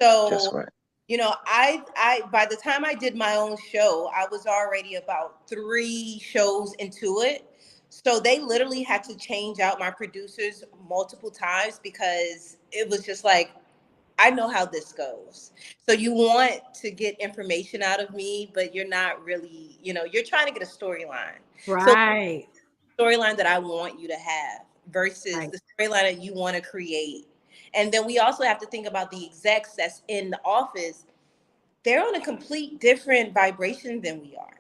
So, you know, I by the time I did my own show, I was already about 3 shows into it. So they literally had to change out my producers multiple times because it was just like, I know how this goes. So you want to get information out of me, but you're not really, you know, you're trying to get a storyline. Right. So storyline that I want you to have versus the storyline that you want to create. And then we also have to think about the execs that's in the office. They're on a complete different vibration than we are.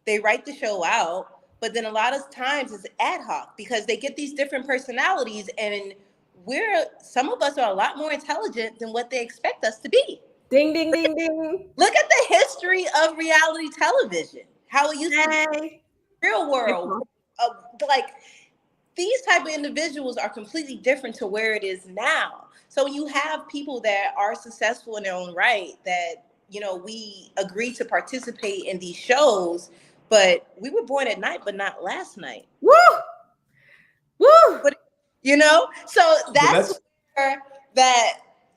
They write the show out, but then a lot of times it's ad hoc because they get these different personalities, and some of us are a lot more intelligent than what they expect us to be. Ding, ding, ding, ding. Look at the history of reality television, how it used to be real world. Like these type of individuals are completely different to where it is now. So you have people that are successful in their own right that, you know, we agree to participate in these shows. But we were born at night, but not last night. Woo! Woo! But, you know, so that's where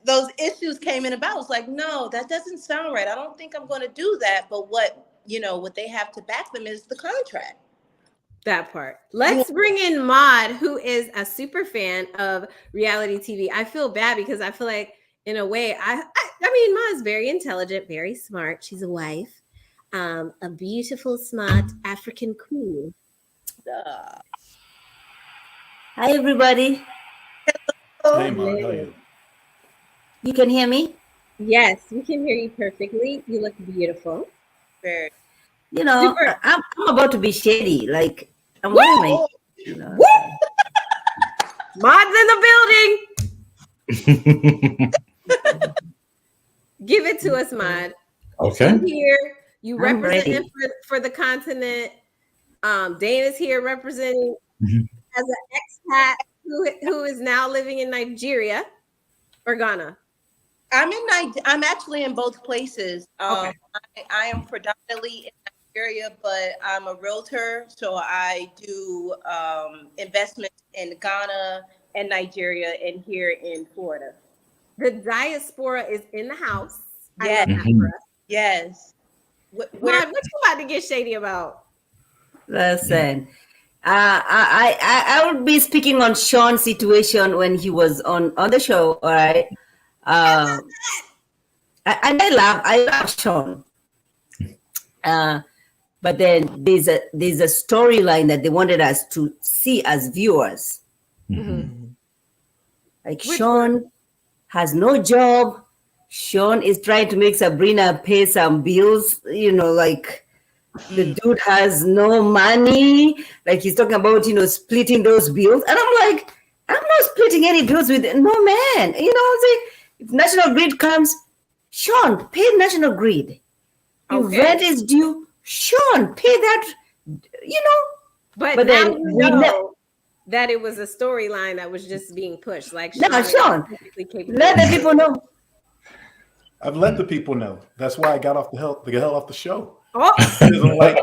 those issues came in about. It's like, no, that doesn't sound right. I don't think I'm going to do that. But what they have to back them is the contract. That part. Let's bring in Maud, who is a super fan of reality TV. I feel bad because I feel like, in a way, I mean, Maud's very intelligent, very smart. She's a wife. A beautiful, smart African queen. Hi, everybody. Hey, Mom, how are you? You can hear me? Yes, we can hear you perfectly. You look beautiful. Very. You know, I'm about to be shady. Like, I'm wearing my... You know, Maud's in the building. Give it to us, Maud. Okay. I'm here. You I'm represent for the continent. Dana's here representing as an expat who is now living in Nigeria or Ghana. I'm actually in both places. Okay. I am predominantly in Nigeria, but I'm a realtor, so I do investments in Ghana and Nigeria and here in Florida. The diaspora is in the house. Yes. I love that for us. Yes. What you about to get shady about? Listen, I would be speaking on Shawn's situation when he was on the show, all right? And I love Shawn. But then there's a storyline that they wanted us to see as viewers. Like Shawn has no job. Shawn is trying to make Sabrina pay some bills, you know, like the dude has no money. Like he's talking about, you know, splitting those bills. And I'm like, I'm not splitting any bills with no man. You know, like, if National Grid comes, Shawn, pay National Grid. If rent is due, Shawn, pay that, you know. But then we know that it was a storyline that was just being pushed. Like Shawn, let the people know. I've let the people know. That's why I got off the hell off the show. Oh. Like,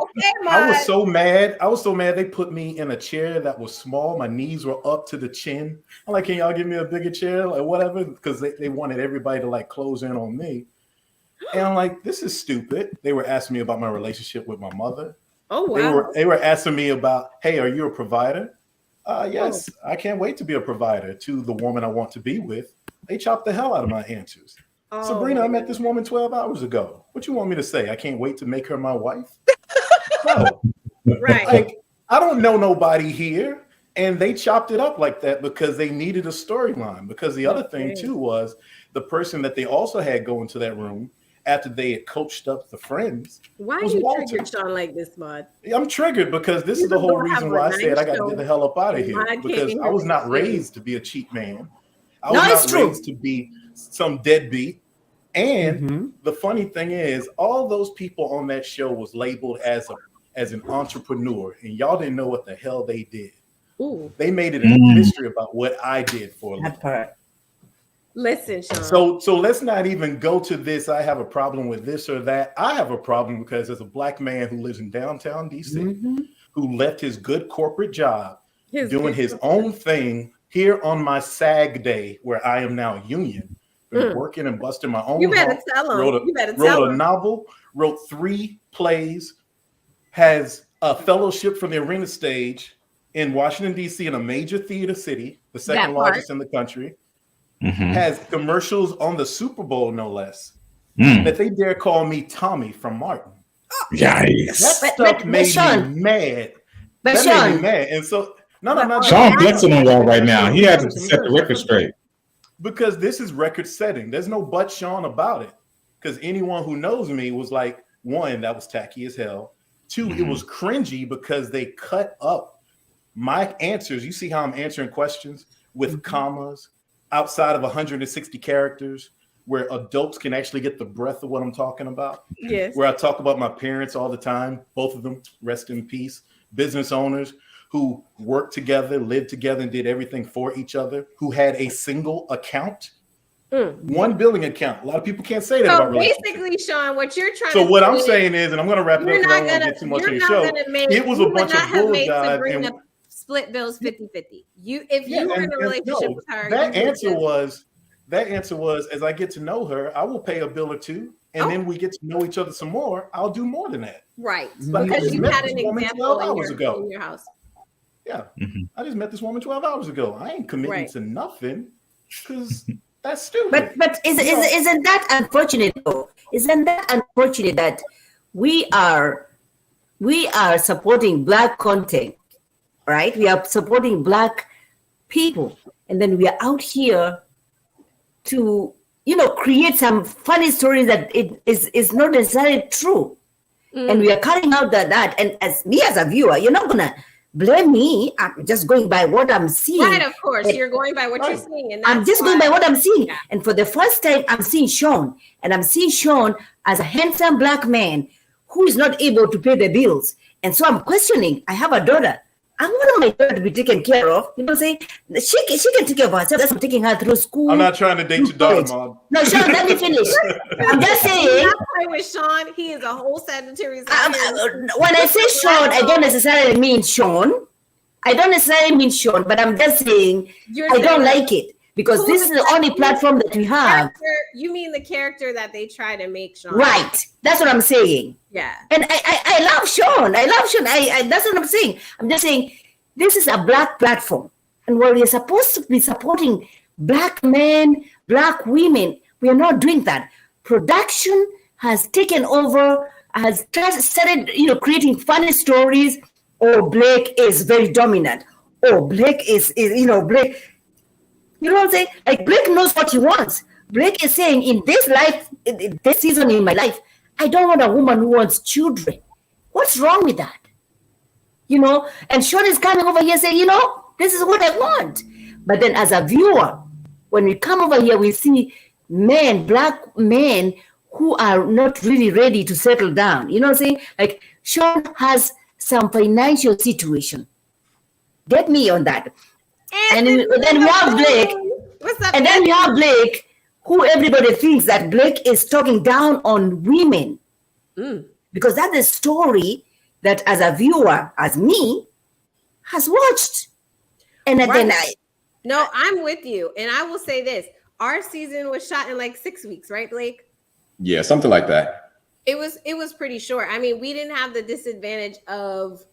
I was so mad. They put me in a chair that was small. My knees were up to the chin. I'm like, can y'all give me a bigger chair? Like, whatever. Because they wanted everybody to like close in on me. And I'm like, this is stupid. They were asking me about my relationship with my mother. Oh, wow. They were asking me about, hey, are you a provider? Yes, I can't wait to be a provider to the woman I want to be with. They chopped the hell out of my answers. Sabrina, I met this woman 12 hours ago. What you want me to say? I can't wait to make her my wife? No. Right. Like, I don't know nobody here. And they chopped it up like that because they needed a storyline. Because the other thing too was the person that they also had go into that room after they had coached up the friends. Why are you triggered, Shawn, like this, Mod? I'm triggered because this is the whole reason why I said I got to get the hell up out of here. Because I was not raised to be a cheap man. I was not raised to be some deadbeat. And the funny thing is, all those people on that show was labeled as an entrepreneur, and y'all didn't know what the hell they did. Ooh. They made it a mystery about what I did for a living. Listen, Shawn. So let's not even go to this. I have a problem with this or that. I have a problem because as a black man who lives in downtown DC, who left his good corporate job, doing his own thing here on my SAG day, where I am now a union, been working and busting my own. You better tell him. Wrote a novel, wrote 3 plays, has a fellowship from the Arena Stage in Washington, D.C. in a major theater city, the second largest in the country, has commercials on the Super Bowl, no less, that they dare call me Tommy from Martin. Yikes. That stuff made me mad. That made me mad. And so, no. Shawn flexing on y'all right now. He had to set the record straight. Because this is record setting. There's no but Shawn about it. Because anyone who knows me was like, 1, that was tacky as hell. 2, it was cringy because they cut up my answers. You see how I'm answering questions with commas outside of 160 characters where adults can actually get the breadth of what I'm talking about. Yes. Where I talk about my parents all the time, both of them, rest in peace, business owners who worked together, lived together, and did everything for each other, who had a single account, one billing account. A lot of people can't say that about relationships. Basically, Shawn, what you're trying to say. So what I'm saying is, and I'm going to wrap it up because I don't want to get too much of the show. It was a bunch of bullshit. Split bills 50-50. If you were in a relationship with her, that answer was, as I get to know her, I will pay a bill or two, and then we get to know each other some more. I'll do more than that. Right. But because you had an example in your house. Yeah. I just met this woman 12 hours ago. I ain't committing to nothing because that's stupid. But isn't that unfortunate though? Isn't that unfortunate that we are supporting Black content, right? We are supporting Black people, and then we are out here to create some funny stories that it is not necessarily true, and we are cutting out that. And as a viewer, you're not gonna blame me. I'm just going by what I'm seeing. Right, of course, you're going by what you're seeing, and I'm just going by what I'm seeing. Yeah. And for the first time, I'm seeing Shawn, and I'm seeing Shawn as a handsome Black man who is not able to pay the bills, and so I'm questioning. I have a daughter. I want my daughter to be taken care of. You know what I'm saying? She can take care of herself. That's why I'm taking her through school. I'm not trying to date your daughter, Mom. No, Shawn, let me finish. I'm just saying. I'm playing with Shawn. He is a whole Sagittarius. When I say Shawn, I don't necessarily mean Shawn. But I'm just saying I don't like it because this is the only platform that we have. You mean the character that they try to make Shawn? Right. That's what I'm saying. Yeah. And I love Shawn. That's what I'm saying. I'm just saying this is a Black platform. And where we're supposed to be supporting Black men, Black women, we are not doing that. Production has taken over, has started, creating funny stories. Oh, Blake is very dominant. Oh, Blake is Blake. You know what I'm saying? Like Blake knows what he wants. Blake is saying, in this life, in this season in my life, I don't want a woman who wants children. What's wrong with that? And Shawn is coming over here saying, this is what I want. But then as a viewer, when we come over here, we see men, Black men, who are not really ready to settle down. You know what I'm saying? Like Shawn has some financial situation. Get me on that. And then we have Blake. What's up? And then we have Blake, who everybody thinks that Blake is talking down on women. Because that's the story that as a viewer, as me, has watched. And then No, I'm with you. And I will say this. Our season was shot in like 6 weeks, right, Blake? Yeah, something like that. It was pretty short. I mean, we didn't have the disadvantage of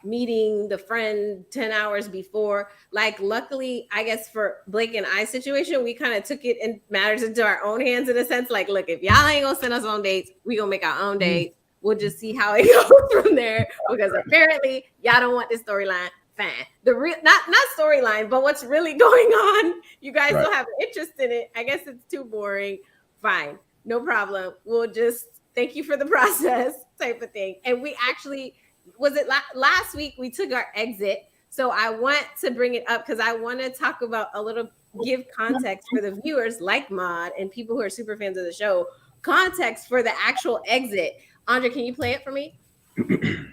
meeting the friend 10 hours before. Like, luckily, I guess for Blake and I situation, we kind of took it and matters into our own hands in a sense. Like, look, if y'all ain't gonna send us on dates, we gonna make our own dates. we'll just see how it goes from there, because apparently y'all don't want this storyline. Fine. The real not storyline, but what's really going on. You guys don't have an interest in it. I guess it's too boring. Fine. No problem. We'll just thank you for the process type of thing. And we actually, was it last week we took our exit. So I want to bring it up because I want to talk about a little, give context for the viewers like Maud and people who are super fans of the show, context for the actual exit. Andre, can you play it for me? The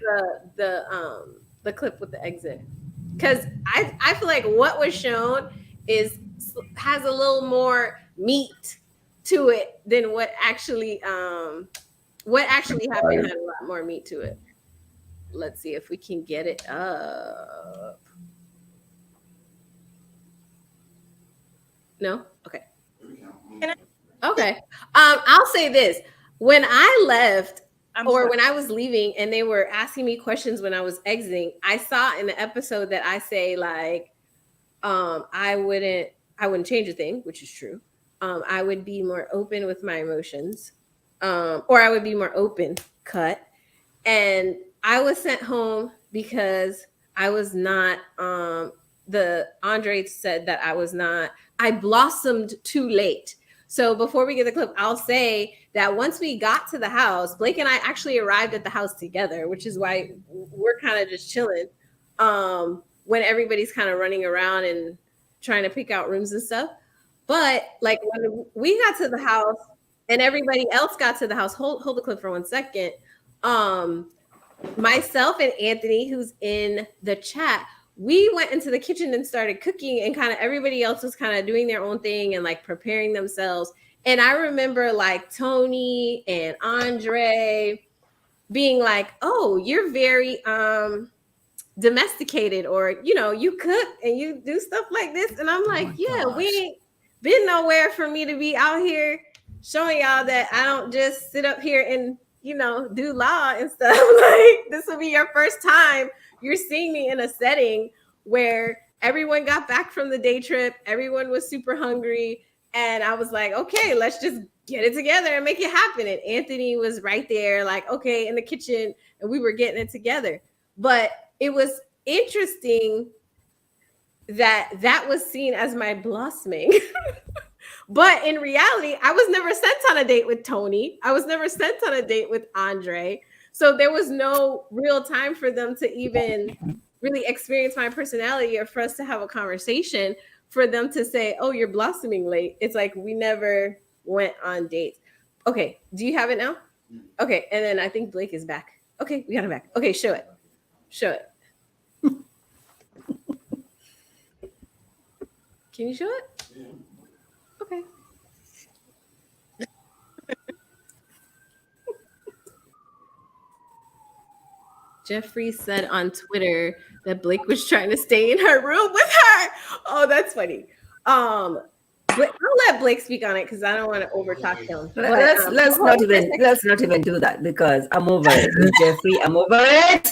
clip with the exit. Because I feel like what was shown has a little more meat to it than what actually happened had a lot more meat to it. Let's see if we can get it up. No? Okay. Okay. I'll say this. When I left, when I was leaving and they were asking me questions when I was exiting, I saw in the episode that I say like, I wouldn't change a thing, which is true. I would be more open with my emotions, or I would be more open, cut. And I was sent home because I was not, Andre said that I blossomed too late. So before we get the clip, I'll say that once we got to the house, Blake and I actually arrived at the house together, which is why we're kind of just chilling. When everybody's kind of running around and trying to pick out rooms and stuff. But like when we got to the house and everybody else got to the house, hold the clip for 1 second. Myself and Anthony, who's in the chat, we went into the kitchen and started cooking, and kind of everybody else was kind of doing their own thing and like preparing themselves. And I remember like Tony and Andre being like, oh, you're very domesticated, or you cook and you do stuff like this. And I'm like, we ain't been nowhere for me to be out here showing y'all that I don't just sit up here and do law and stuff. Like, this will be your first time you're seeing me in a setting where everyone got back from the day trip, everyone was super hungry, and I was like, okay, let's just get it together and make it happen. And Anthony was right there, like, okay, in the kitchen, and we were getting it together. But it was interesting that was seen as my blossoming. But in reality, I was never sent on a date with Tony. I was never sent on a date with Andre. So there was no real time for them to even really experience my personality, or for us to have a conversation, for them to say, oh, you're blossoming late. It's like we never went on dates. Okay, do you have it now? Okay, and then I think Blake is back. Okay, we got him back. Okay, show it. Can you show it? Yeah. Okay. Jeffrey said on Twitter that Blake was trying to stay in her room with her. Oh, that's funny. But I'll let Blake speak on it because I don't want to overtalk him. Let's not even do that, because I'm over it. Jeffrey, I'm over it.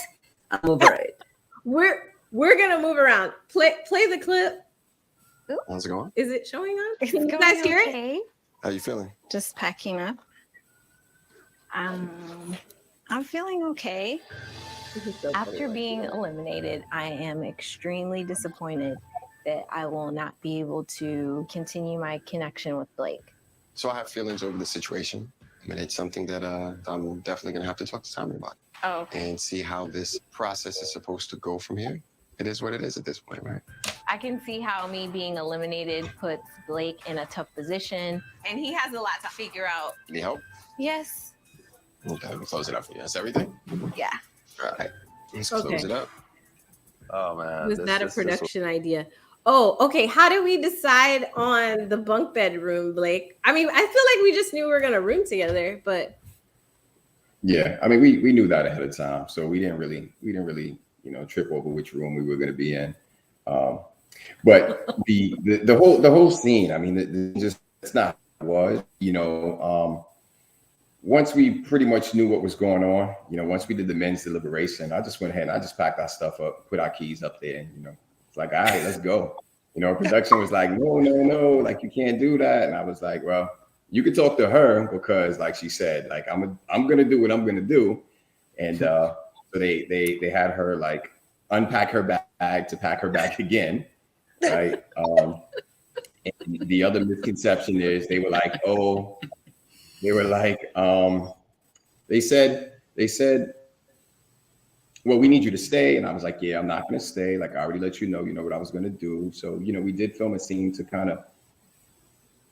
We're gonna move around. Play the clip. How's it going? Is it showing up? Can you guys hear it? How you feeling? Just packing up. I'm feeling okay. After being eliminated, I am extremely disappointed that I will not be able to continue my connection with Blake. So I have feelings over the situation. I mean, it's something that I'm definitely going to have to talk to Tommy about. Oh, okay. And see how this process is supposed to go from here. It is what it is at this point, right? I can see how me being eliminated puts Blake in a tough position, and he has a lot to figure out. Need help? Yes. Okay, let me close it up for you. That's everything? Yeah. All right. Let's close it up. Oh, man. Was that a production idea? Oh, okay. How do we decide on the bunk bed room, Blake? I mean, I feel like we just knew we were going to room together, but. Yeah, I mean, we knew that ahead of time, so we didn't really trip over which room we were going to be in. But the whole scene, I mean, it's not what it was, once we pretty much knew what was going on, once we did the men's deliberation, I just went ahead and I just packed our stuff up, put our keys up there, and, it's like, all right, let's go. Production was like, no, like, you can't do that. And I was like, well, you could talk to her, because like she said, like, I'm going to do what I'm going to do. And so they had her like unpack her bag to pack her back again, right? And the other misconception is they were like, they said, well, we need you to stay. And I was like, yeah, I'm not going to stay. Like, I already let you know what I was going to do. So, we did film a scene to kind of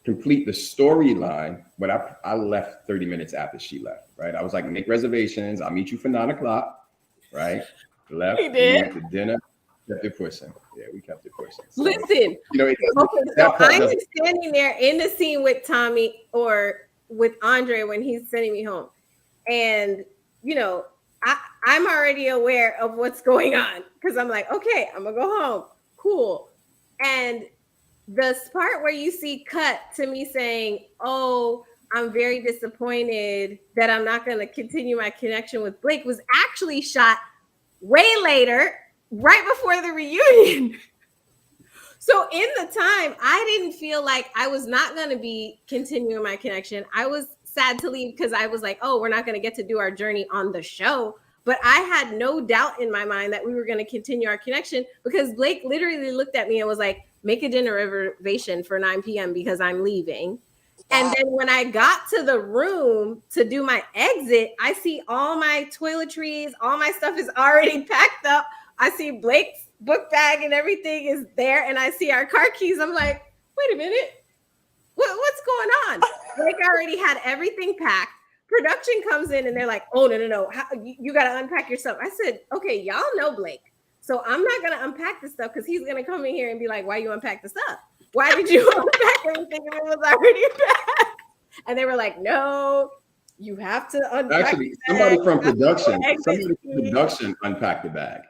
complete the storyline, but I left 30 minutes after she left, right? I was like, make reservations. I'll meet you for 9 o'clock, right? Left. He did. We went to dinner. Kept it pushing. Yeah, we kept it pushing. So, Listen, okay, so I'm standing there in the scene with Tommy or with Andre when he's sending me home. And, I'm already aware of what's going on because I'm like, okay, I'm going to go home. Cool. And the part where you see cut to me saying, oh, I'm very disappointed that I'm not going to continue my connection with Blake was actually shot way later, right before the reunion. So in the time, I didn't feel like I was not going to be continuing my connection. I was sad to leave because I was like, oh, we're not going to get to do our journey on the show. But I had no doubt in my mind that we were going to continue our connection because Blake literally looked at me and was like, make a dinner reservation for 9 p.m. because I'm leaving. And then when I got to the room to do my exit, I see all my toiletries, all my stuff is already packed up. I see Blake's book bag and everything is there. And I see our car keys. I'm like, wait a minute. What's going on? Blake already had everything packed. Production comes in and they're like, oh, no. You got to unpack your stuff. I said, okay, y'all know Blake. So I'm not going to unpack the stuff because he's going to come in here and be like, why you unpack the stuff? Why did you unpack everything if it was already packed? And they were like, no, you have to unpack. Actually, somebody from production unpacked the bag.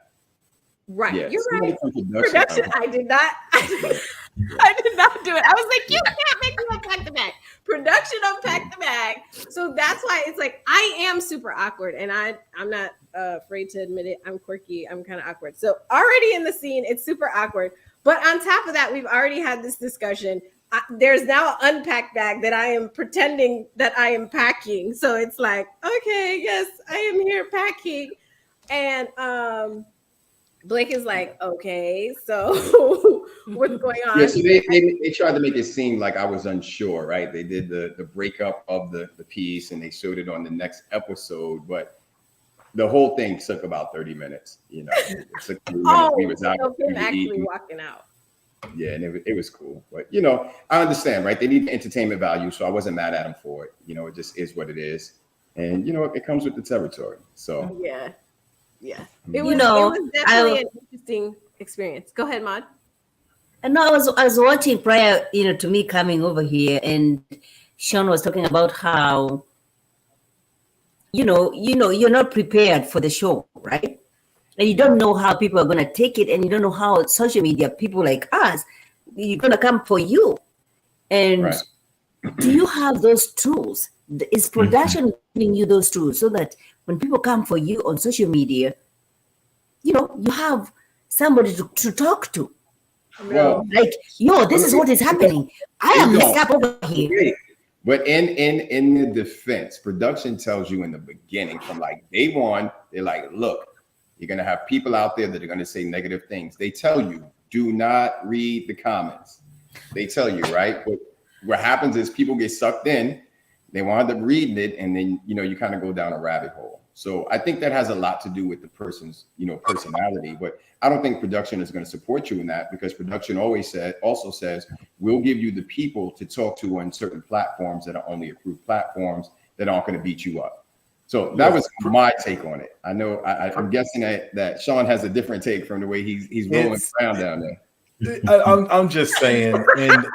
Right. Yeah, you're right. Production, I did not. I did not do it. I was like, you can't make me unpack the bag. Production unpacked the bag. So that's why it's like, I am super awkward. And I'm not afraid to admit it. I'm quirky. I'm kind of awkward. So already in the scene, it's super awkward. But on top of that, we've already had this discussion. There's now an unpacked bag that I am pretending that I am packing. So it's like, okay, yes, I am here packing. And Blake is like, okay, so what's going on? Yeah, so they tried to make it seem like I was unsure, right? They did the breakup of the piece and they showed it on the next episode, but the whole thing took about 30 minutes. It took 30 minutes. We was out actually walking out. Yeah, and it was cool. But I understand, right? They need the entertainment value, so I wasn't mad at them for it. It just is what it is. And it comes with the territory. So yeah. It was definitely an interesting experience. Go ahead, Maud. No, I was watching prior, to me coming over here, and Shawn was talking about how, you're not prepared for the show, right? And you don't know how people are going to take it, and you don't know how social media people like us, you're going to come for you. And right. Do you have those tools? Is production giving you those tools so that when people come for you on social media, you have somebody to talk to? Well, like, this is what is happening. I am messed up over here. But in the defense, production tells you in the beginning, from like day one, they're like, look, you're going to have people out there that are going to say negative things. They tell you, do not read the comments. They tell you, right? But what happens is people get sucked in, they wind up reading it, and then, you kind of go down a rabbit hole. So I think that has a lot to do with the person's, personality. But I don't think production is going to support you in that, because production also says, we'll give you the people to talk to on certain platforms that are only approved platforms that aren't going to beat you up. So that was my take on it. I know I'm guessing that Shawn has a different take from the way he's rolling around down there. I'm just saying, and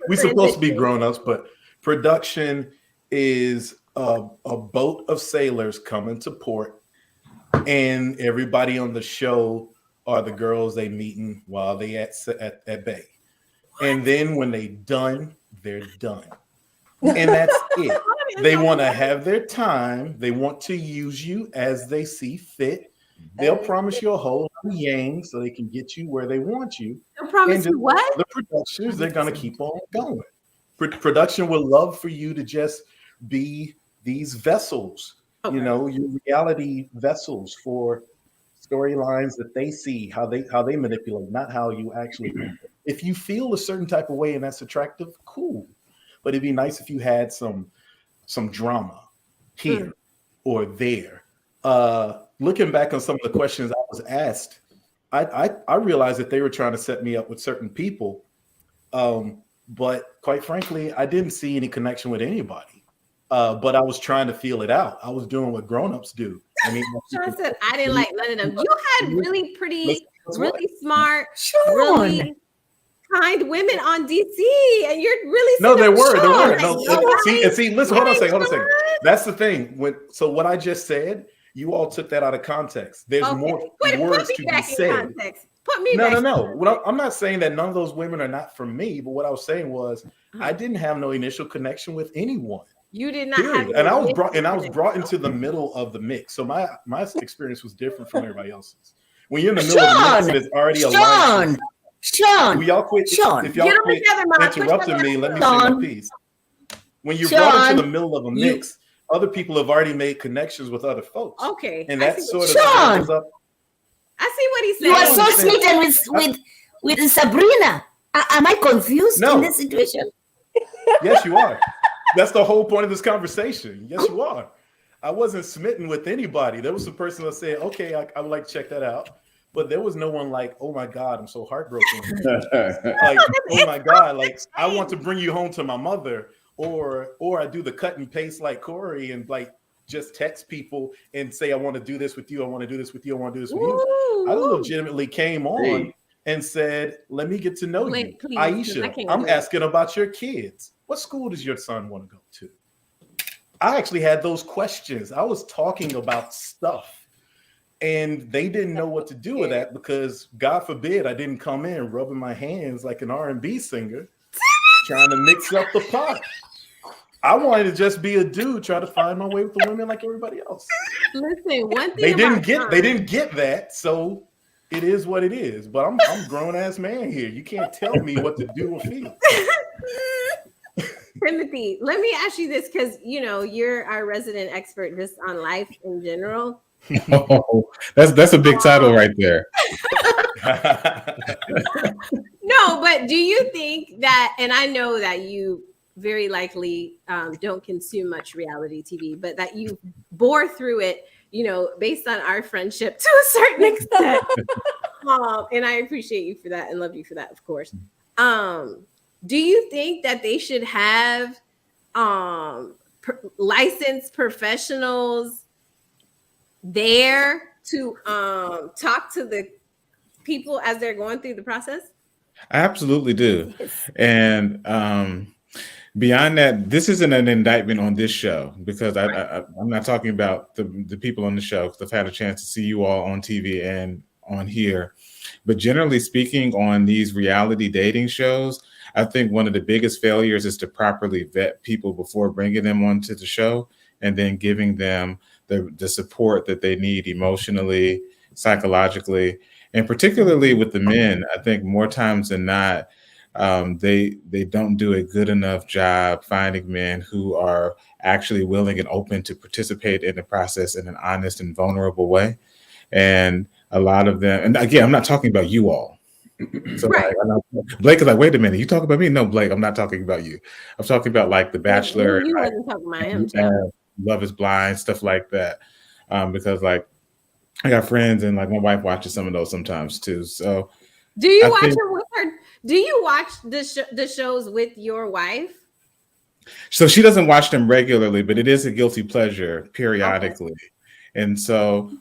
we supposed to be grown-ups, but production is a boat of sailors coming to port, and everybody on the show are the girls they meeting while they at bay. And then when they done, they're done. And that's it. They want to have their time. They want to use you as they see fit. They'll promise you a whole lot of yang so they can get you where they want you. They'll promise you what? The productions, they're going to keep on going. Production would love for you to just be these vessels You know, your reality vessels for storylines that they see, how they manipulate, not how you actually think. If you feel a certain type of way and that's attractive, cool. But it'd be nice if you had some drama here or there. Looking back on some of the questions I was asked, I realized that they were trying to set me up with certain people. But quite frankly, I didn't see any connection with anybody. But I was trying to feel it out. I was doing what grown-ups do. I mean, Shawn said, I didn't like none of them. You had really pretty, really smart, Shawn. really kind women on DC, and you're really no, there were. No, See, listen, hold on a second. That's the thing. So what I just said, you all took that out of context. There's more words to be said. Put me no, back. No. I'm not saying that none of those women are not for me, but what I was saying was I didn't have no initial connection with anyone. You did not have, and I was brought into the middle of the mix. So my experience was different from everybody else's. When you're in the middle of the mix, there's already a line. Shawn, will y'all quit? Shawn, if y'all quit interrupting me, let me say my piece. When you're brought into the middle of a mix, other people have already made connections with other folks. Okay, and that sort of Shawn, I see what he's saying. You are so smitten with Sabrina. Am I confused in this situation? Yes, you are. That's the whole point of this conversation. Yes, you are. I wasn't smitten with anybody. There was a person that said, okay, I would like to check that out. But there was no one like, oh my God, I'm so heartbroken. Like, oh my God, like I want to bring you home to my mother. Or I do the cut and paste like Corey and like just text people and say, I want to do this with you. I want to do this with you. I want to do this with you. I legitimately came on and said, let me get to know you. Please, Aisha, I'm asking about your kids. What school does your son want to go to? I actually had those questions. I was talking about stuff and they didn't know what to do with that because God forbid I didn't come in rubbing my hands like an R&B singer trying to mix up the pot. I wanted to just be a dude trying to find my way with the women like everybody else. Listen, one thing they didn't get that, so it is what it is. But I'm a grown ass man here. You can't tell me what to do or feel. Timothy, let me ask you this because you're our resident expert just on life in general. Oh, that's a big title right there. No, but do you think that, and I know that you very likely don't consume much reality TV, but that you bore through it, based on our friendship to a certain extent. And I appreciate you for that and love you for that, of course. Do you think that they should have licensed professionals there to talk to the people as they're going through the process? I absolutely do. And beyond that, this isn't an indictment on this show because I'm not talking about the people on the show because I've had a chance to see you all on TV and on here. But generally speaking, on these reality dating shows, I think one of the biggest failures is to properly vet people before bringing them onto the show and then giving them the support that they need emotionally, psychologically, and particularly with the men. I think more times than not, they don't do a good enough job finding men who are actually willing and open to participate in the process in an honest and vulnerable way. And a lot of them, and again, I'm not talking about you all. So right. Blake is like, wait a minute, you talking about me? No, Blake, I'm not talking about you. I'm talking about like The Bachelor. You wasn't talking about him. Love is Blind, stuff like that. Because like I got friends and like my wife watches some of those sometimes too. So do you watch it with her? Do you watch the shows with your wife? So she doesn't watch them regularly, but it is a guilty pleasure periodically. Okay. And so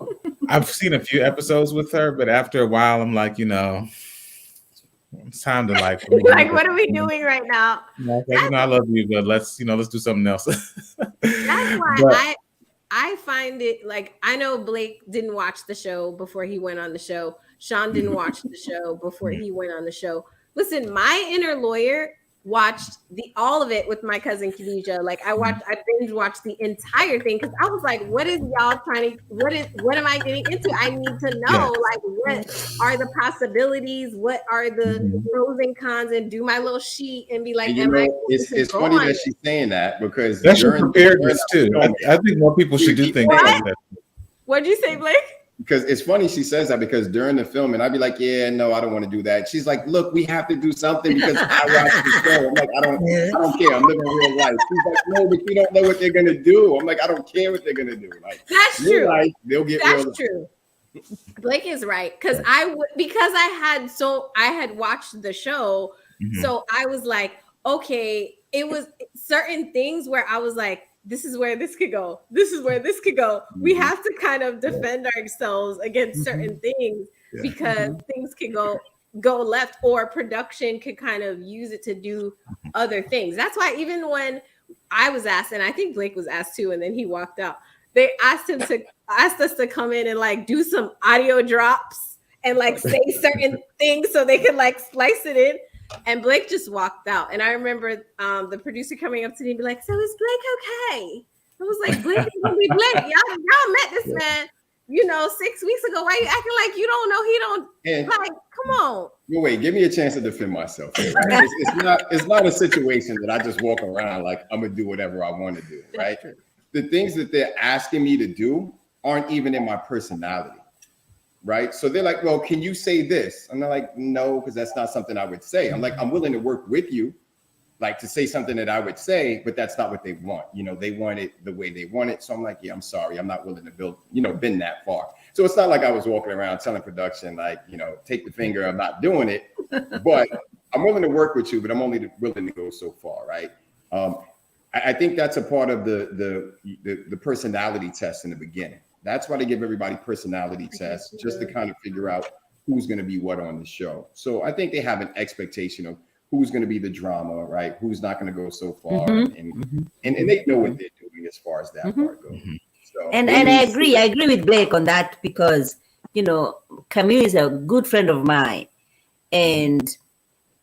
I've seen a few episodes with her, but after a while, I'm like, it's time to like. Like, what are we doing right now? I love you, but let's do something else. That's why I find it like, I know Blake didn't watch the show before he went on the show. Shawn didn't watch the show before he went on the show. Listen, my inner lawyer watched all of it with my cousin Khadijah. Like I binge watched the entire thing because I was like, what am I getting into? I need to know like what are the possibilities, what are the pros and cons, and do my little sheet and be like, and it's funny that she's saying that because that's your preparedness too. I think more people should do things like that. What'd you say, Blake? Because it's funny she says that because during the film, and I'd be like, yeah, no, I don't want to do that. She's like, look, we have to do something because I watch the show. I'm like, I don't care. I'm living real life. She's like, no, but you don't know what they're gonna do. I'm like, I don't care what they're gonna do. Like that's true. Life, they'll get that's real. True. Blake is right because I had watched the show, so I was like, okay, it was certain things where I was like, this is where this could go. This is where this could go. We have to kind of defend ourselves against certain things because things could go left, or production could kind of use it to do other things. That's why even when I was asked, and I think Blake was asked too, and then he walked out, they asked us to come in and like do some audio drops and like say certain things so they could like slice it in. And Blake just walked out. And I remember the producer coming up to me and be like, so is Blake okay? I was like, Blake is gonna be Blake. Y'all met this man, 6 weeks ago. Why you acting like you don't know he don't like, come on. Wait, give me a chance to defend myself. Right? It's not a situation that I just walk around like I'm gonna do whatever I want to do, right? The things that they're asking me to do aren't even in my personality. Right. So they're like, well, can you say this? I'm not like, no, because that's not something I would say. I'm like, I'm willing to work with you, like to say something that I would say, but that's not what they want. They want it the way they want it. So I'm like, yeah, I'm sorry. I'm not willing to been that far. So it's not like I was walking around telling production, like, take the finger, I'm not doing it, but I'm willing to work with you, but I'm only willing to go so far. Right. I think that's a part of the personality test in the beginning. That's why they give everybody personality tests, just to kind of figure out who's going to be what on the show. So I think they have an expectation of who's going to be the drama, right? Who's not going to go so far, and they know what they're doing as far as that part goes. So, and I agree with Blake on that because Camille is a good friend of mine, and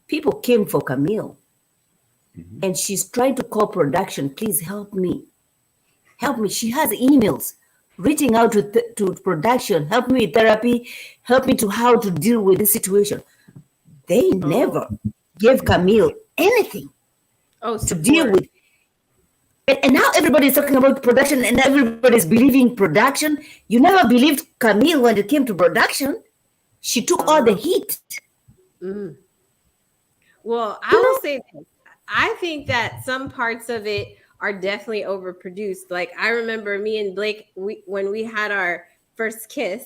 people came for Camille, and she's trying to call production. Please help me. She has emails reaching out to production, help me with therapy, help me to how to deal with this situation. They never gave Camille anything to deal with. And now everybody's talking about production and everybody's believing production. You never believed Camille when it came to production. She took all the heat. Well, I will say this. I think that some parts of it are definitely overproduced. Like I remember me and Blake, when we had our first kiss,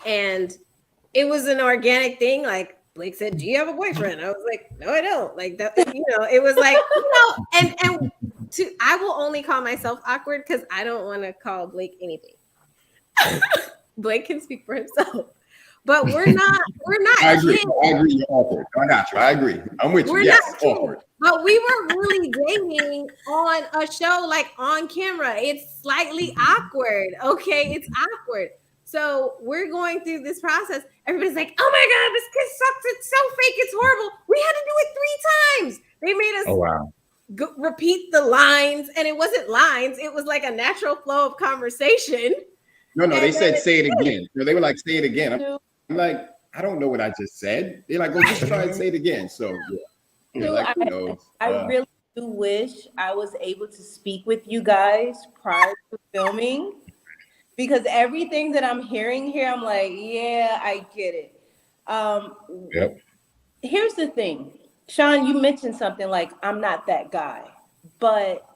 and it was an organic thing. Like Blake said, "Do you have a boyfriend?" I was like, "No, I don't." Like that, it was like, and I will only call myself awkward because I don't want to call Blake anything. Blake can speak for himself. But we're not. I agree. You're awkward. I got you. I agree. I'm with you. Yes, awkward. But we were really dating on a show, like on camera. It's slightly awkward. Okay, it's awkward. So we're going through this process. Everybody's like, "Oh my God, this kiss sucks. It's so fake. It's horrible." We had to do it 3 times. They made us repeat the lines, and it wasn't lines. It was like a natural flow of conversation. No, they said say it again. So they were like, say it again. I'm like, I don't know what I just said. They're like, well, just try and say it again. So like, who knows? I really do wish I was able to speak with you guys prior to filming, because everything that I'm hearing here, I'm like, yeah, I get it. Here's the thing. Shawn, you mentioned something like, I'm not that guy. But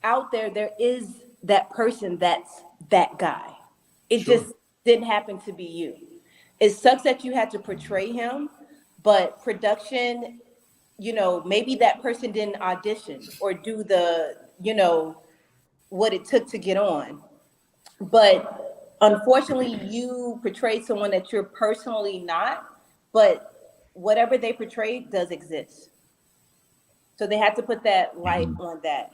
out there is that person that's that guy. It just didn't happen to be you. It sucks that you had to portray him, but production, maybe that person didn't audition or do the, what it took to get on. But unfortunately, you portrayed someone that you're personally not, but whatever they portrayed does exist. So they had to put that light on that.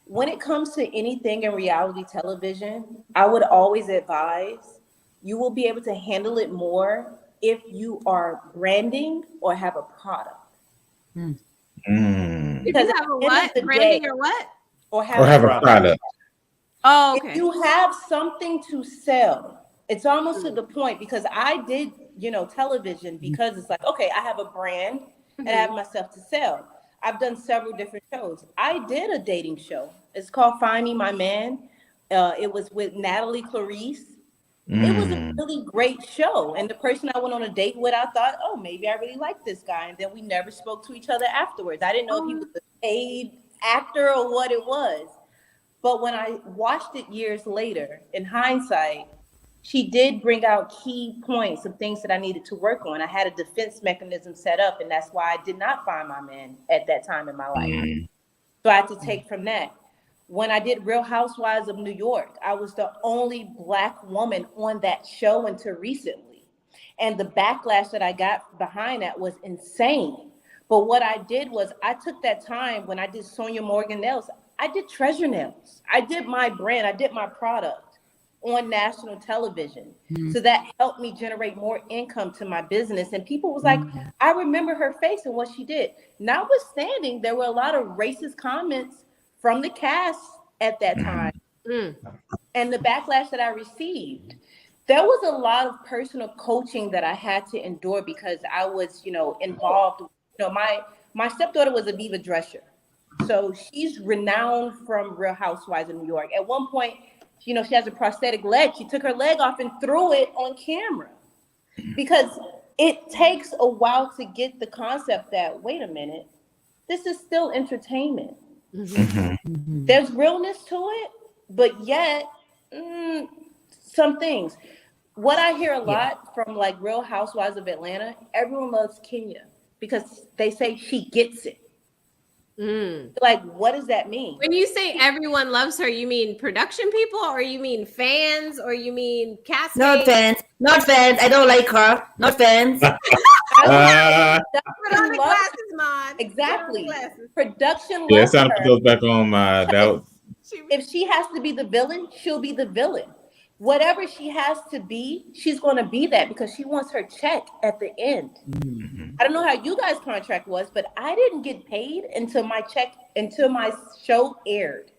When it comes to anything in reality television, I would always advise you will be able to handle it more if you are branding or have a product. If Because you at have a the end of what? the Branding day, or what? or Or have a product. Oh, if okay. you have something to sell, it's almost to the point, because I did, television, because it's like, okay, I have a brand and I have myself to sell. I've done several different shows. I did a dating show. It's called Find Me My Man. It was with Natalie Clarice. It was a really great show. And the person I went on a date with, I thought, oh, maybe I really like this guy. And then we never spoke to each other afterwards. I didn't know if he was a paid actor or what it was. But when I watched it years later, in hindsight, she did bring out key points of things that I needed to work on. I had a defense mechanism set up, and that's why I did not find my man at that time in my life. So I had to take from that. When I did Real Housewives of New York, I was the only Black woman on that show until recently. And the backlash that I got behind that was insane. But what I did was I took that time when I did Sonia Morgan nails, I did treasure nails. I did my brand, I did my product on national television. So that helped me generate more income to my business. And people was like, I remember her face and what she did. Notwithstanding, there were a lot of racist comments from the cast at that time. And the backlash that I received. There was a lot of personal coaching that I had to endure because I was, involved. My stepdaughter was a Viva dresser. So she's renowned from Real Housewives of New York. At one point, she has a prosthetic leg. She took her leg off and threw it on camera because it takes a while to get the concept that, wait a minute, this is still entertainment. There's realness to it, but yet some things. What I hear a lot from like Real Housewives of Atlanta, everyone loves Kenya because they say she gets it. Like, what does that mean? When you say everyone loves her, you mean production people, or you mean fans, or you mean castmates? Not fans. Not fans. I don't like her. Not fans. Put on the glasses, Mod. Exactly. Production Yeah, loves it's time to her. put those back on my that. If she has to be the villain, she'll be the villain. Whatever she has to be, she's going to be that because she wants her check at the end. I don't know how you guys' contract was, but I didn't get paid until my show aired.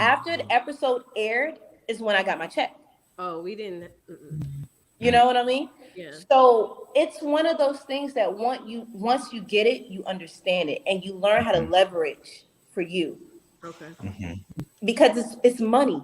After the episode aired is when I got my check. Oh, we didn't. You know what I mean? Yeah. So it's one of those things that once you get it, you understand it and you learn how to leverage for you. Okay. Because it's money.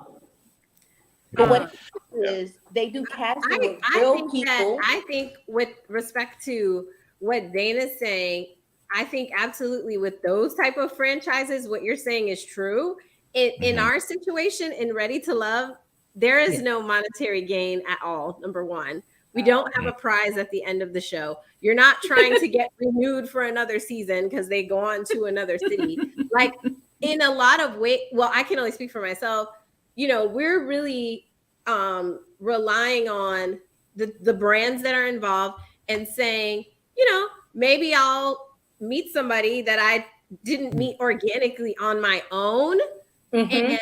But what is they do casting with real people. I think with respect to what Dana's saying, I think absolutely with those type of franchises, what you're saying is true. In our situation in Ready to Love, there is no monetary gain at all. Number one, we don't have a prize at the end of the show. You're not trying to get renewed for another season because they go on to another city. Like in a lot of ways, well, I can only speak for myself. We're really relying on the brands that are involved and saying, maybe I'll meet somebody that I didn't meet organically on my own. And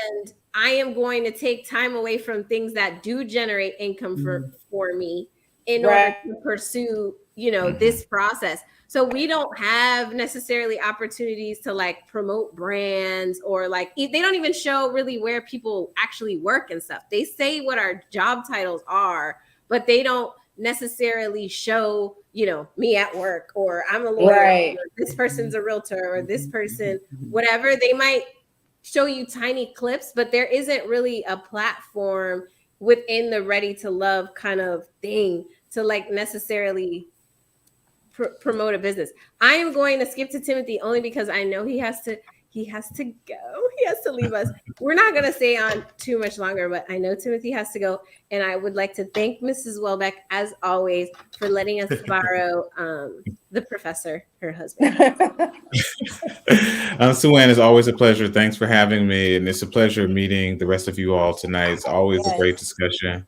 I am going to take time away from things that do generate income for me in order to pursue, this process. So we don't have necessarily opportunities to like promote brands or like they don't even show really where people actually work and stuff. They say what our job titles are, but they don't necessarily show, me at work or I'm a lawyer, or this person's a realtor or this person, whatever. They might show you tiny clips, but there isn't really a platform within the Ready to Love kind of thing to like necessarily promote a business. I am going to skip to Timothy only because I know he has to go. He has to leave us. We're not going to stay on too much longer, but I know Timothy has to go. And I would like to thank Mrs. Welbeck, as always, for letting us borrow the professor, her husband. Sue-Ann, it's always a pleasure. Thanks for having me. And it's a pleasure meeting the rest of you all tonight. It's always a great discussion.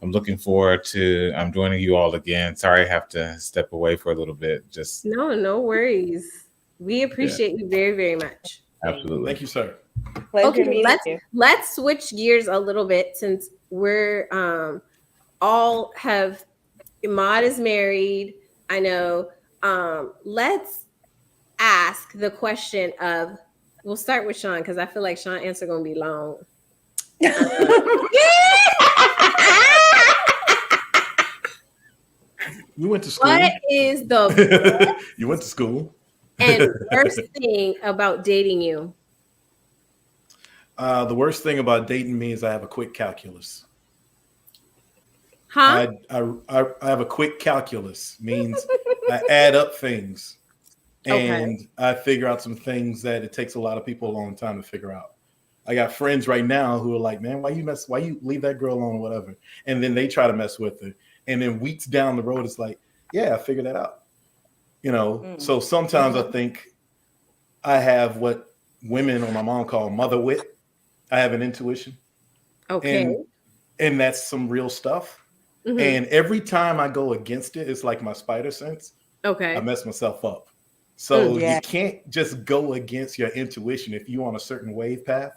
I'm looking forward to joining you all again. Sorry, I have to step away for a little bit. No worries. We appreciate you very, very much. Absolutely. Thank you, sir. Okay, let's switch gears a little bit since we're all have Mod is married. I know. Let's ask the question of, we'll start with Shawn because I feel like Shawn's answer going to be long. You went to school. What is the you went to school and worst thing about dating you? The worst thing about dating me is I have a quick calculus. Huh? I have a quick calculus, means I add up things and I figure out some things that it takes a lot of people a long time to figure out. I got friends right now who are like, man, why you leave that girl alone or whatever? And then they try to mess with her. And then weeks down the road, it's like, yeah, I figured that out. So sometimes I think I have what women or my mom call mother wit. I have an intuition. Okay. And that's some real stuff. Mm-hmm. And every time I go against it, it's like my spider sense. Okay. I mess myself up. So you can't just go against your intuition if you're on a certain wave path.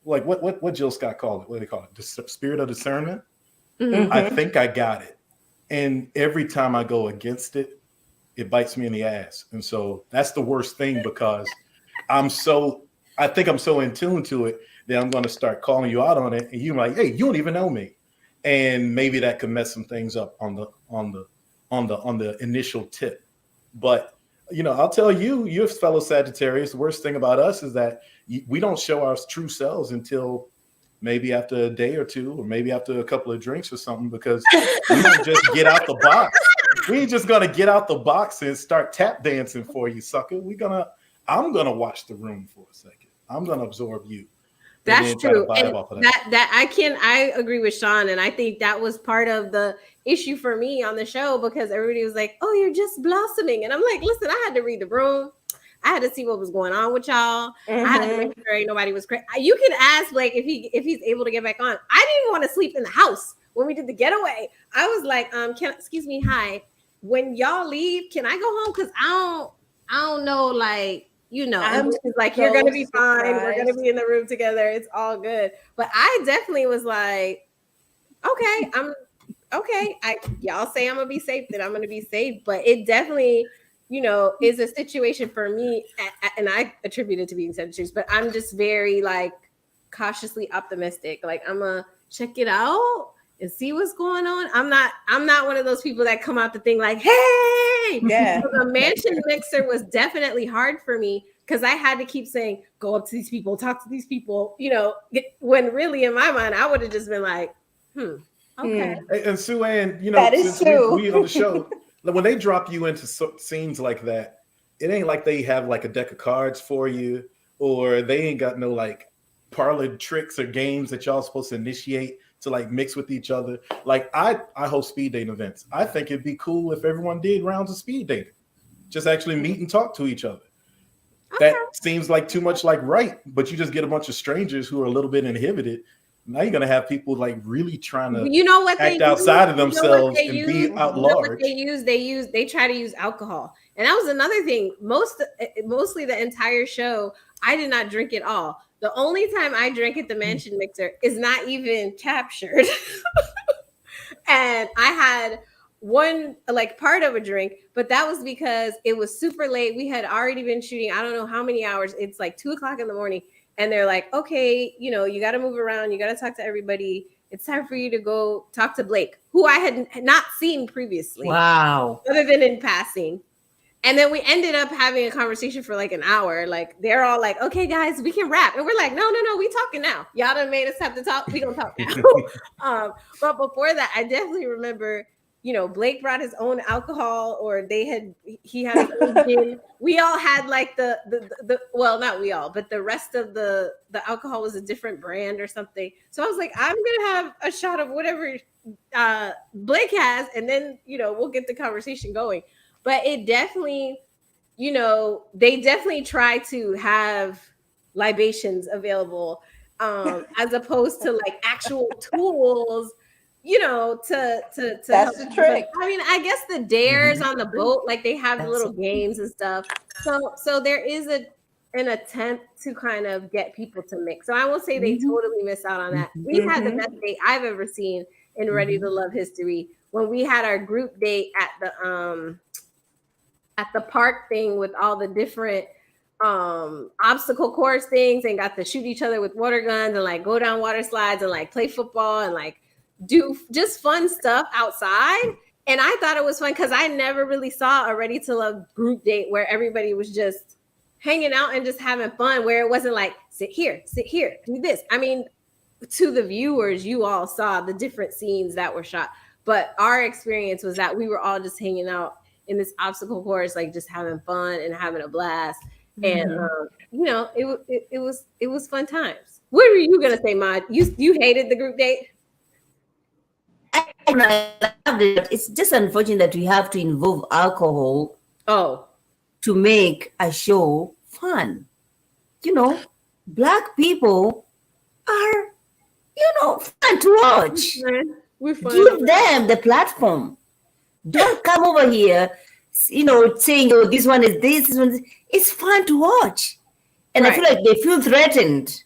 Like what Jill Scott called it. What do they call it? The spirit of discernment. Mm-hmm. I think I got it. And every time I go against it, it bites me in the ass. And so that's the worst thing because I think I'm so in tune to it that I'm going to start calling you out on it. And you're like, hey, you don't even know me. And maybe that could mess some things up on the initial tip. But, I'll tell you, you're fellow Sagittarius. The worst thing about us is that we don't show our true selves until maybe after a day or two, or maybe after a couple of drinks or something, because we don't just get out the box. We ain't just gonna get out the box and start tap dancing for you, sucker. I'm gonna watch the room for a second. I'm gonna absorb you. That's true. And I agree with Shawn, and I think that was part of the issue for me on the show because everybody was like, "Oh, you're just blossoming," and I'm like, "Listen, I had to read the room. I had to see what was going on with y'all. Mm-hmm. I had to make sure nobody was crazy. You can ask Blake if he's able to get back on. I didn't want to sleep in the house when we did the getaway. I was like, excuse me, hi. When y'all leave, can I go home? Because I don't know, like, I'm like, you're gonna be fine. We're gonna be in the room together. It's all good. But I definitely was like, okay, y'all say I'm gonna be safe, then I'm gonna be safe. But it definitely, is a situation for me, and I attribute it to being Sagittarius, but I'm just very like cautiously optimistic. Like I'm gonna check it out and see what's going on. I'm not one of those people that come out the thing like, hey, yeah. So the mansion mixer was definitely hard for me because I had to keep saying, go up to these people, talk to these people, when really in my mind, I would have just been like, okay. And Sue Ann, that is true. We on the show, when they drop you into scenes like that, it ain't like they have like a deck of cards for you, or they ain't got no like parlor tricks or games that y'all supposed to initiate to like mix with each other. Like I host speed dating events. I think it'd be cool if everyone did rounds of speed dating, just actually meet and talk to each other. Okay. That seems like too much like but you just get a bunch of strangers who are a little bit inhibited. Now you're gonna have people like really trying to act outside of themselves and be out large. They try to use alcohol, and that was another thing. Mostly the entire show, I did not drink at all. The only time I drank at the mansion mixer is not even captured, and I had one like part of a drink, but that was because it was super late. We had already been shooting. I don't know how many hours. It's like 2:00 in the morning. And they're like, okay, you got to move around. You got to talk to everybody. It's time for you to go talk to Blake, who I had not seen previously. Wow. Other than in passing. And then we ended up having a conversation for like an hour. Like, they're all like, okay, guys, we can rap. And we're like, no, we talking now. Y'all done made us have to talk. We gonna talk now. But before that, I definitely remember, Blake brought his own alcohol, or he had his own gin. We all had like well, not we all, but the rest of the alcohol was a different brand or something. So I was like, I'm gonna have a shot of whatever Blake has, and then we'll get the conversation going. But it definitely, they definitely try to have libations available, as opposed to like actual tools. To that's the trick. I mean, I guess the dares on the boat, like they have the little games and stuff. So there is an attempt to kind of get people to mix. So I will say they totally miss out on that. We had the best date I've ever seen in Ready to Love history when we had our group date at the at the park thing with all the different obstacle course things and got to shoot each other with water guns and like go down water slides and like play football and like do just fun stuff outside. And I thought it was fun because I never really saw a Ready to Love group date where everybody was just hanging out and just having fun, where it wasn't like sit here, do this. I mean, to the viewers, you all saw the different scenes that were shot, but our experience was that we were all just hanging out in this obstacle course, like just having fun and having a blast. And you know, it was fun times. What were you gonna say, Maude? You hated the group date? I loved it. It's just unfortunate that we have to involve alcohol. To make a show fun. You know, Black people are, you know, fun to watch. Give them the platform. Don't come over here, you know, saying, oh, this one is this one is. It's fun to watch. And I feel like they feel threatened.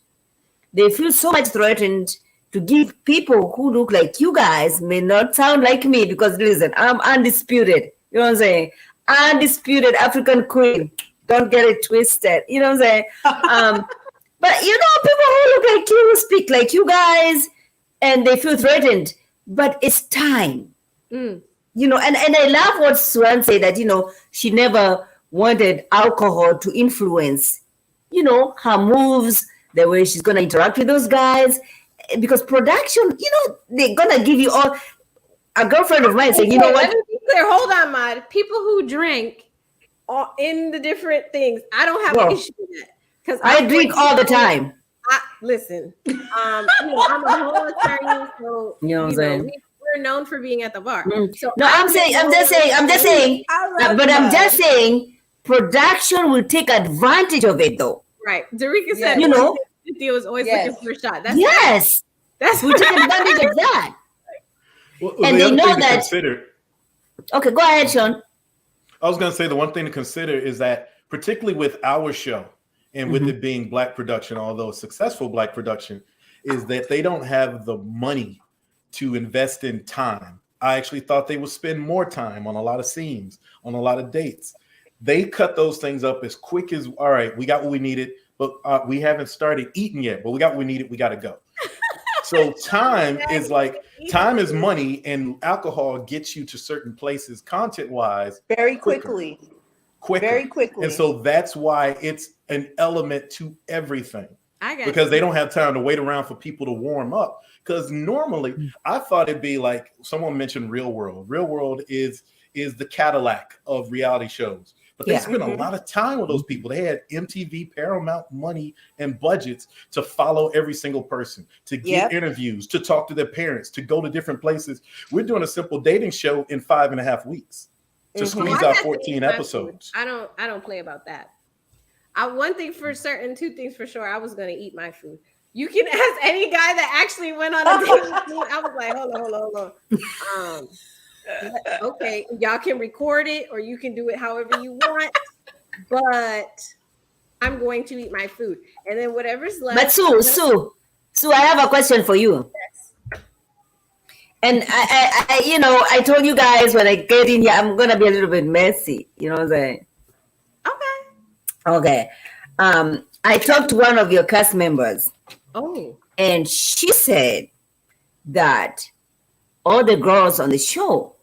They feel so much threatened to give people who look like you guys, may not sound like me, because listen, I'm undisputed. You know what I'm saying? Undisputed African queen. Don't get it twisted. You know what I'm saying? But you know, people who look like you, who speak like you guys, and they feel threatened. But it's time. You know, and I love what Swan said, that, you know, she never wanted alcohol to influence, you know, her moves, the way she's going to interact with those guys. Because production, you know, they're going to give you all. A girlfriend of mine said, you know what? Let me be clear. Hold on, Maude. People who drink in the different things, I don't have an issue with that. Because I drink all the time. Listen, you know, I'm a whole attorney, so you know what I'm saying? We're known for being at the bar. So no, I'm just saying, production will take advantage of it, though. Right. Darika said, you know, Cynthia was always looking for a shot. That's we take advantage of that. Well, and they know that. Okay, go ahead, Shawn. I was going to say the one thing to consider is that, particularly with our show and with it being Black production, although successful Black production, is that they don't have the money to invest in time. I actually thought they would spend more time on a lot of scenes, on a lot of dates. They cut those things up as quick as, all right, we got what we needed, but we haven't started eating yet, but we got what we needed, we got to go. So time is money, and alcohol gets you to certain places content-wise very quickly. Very quickly. And so that's why it's an element to everything. Because they don't have time to wait around for people to warm up. Because normally, I thought it'd be like someone mentioned Real World. Real World is the Cadillac of reality shows. But they spent a lot of time with those people. They had MTV, Paramount money and budgets to follow every single person, to get interviews, to talk to their parents, to go to different places. We're doing a simple dating show in 5.5 weeks to squeeze out 14 episodes. I don't play about that. One thing for certain, two things for sure. I was going to eat my food. You can ask any guy that actually went on a date with me. I was like, hold on. Okay, y'all can record it or you can do it however you want, but I'm going to eat my food. And then whatever's left. But Sue, I have a question for you. Yes. And I you know, I told you guys when I get in here, I'm going to be a little bit messy. You know what I'm saying? Okay. I talked to one of your cast members. And she said that all the girls on the show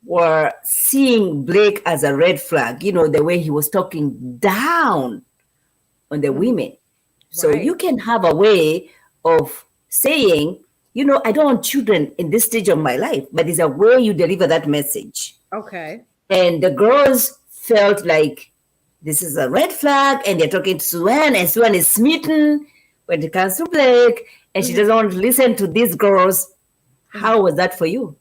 were seeing Blake as a red flag, you know, the way he was talking down on the women. So you can have a way of saying, you know, I don't want children in this stage of my life, but it's a way you deliver that message. Okay. And the girls felt like this is a red flag, and they're talking to Swan, and Swan is smitten when it comes to Blake, and she doesn't want to listen to these girls. How was that for you?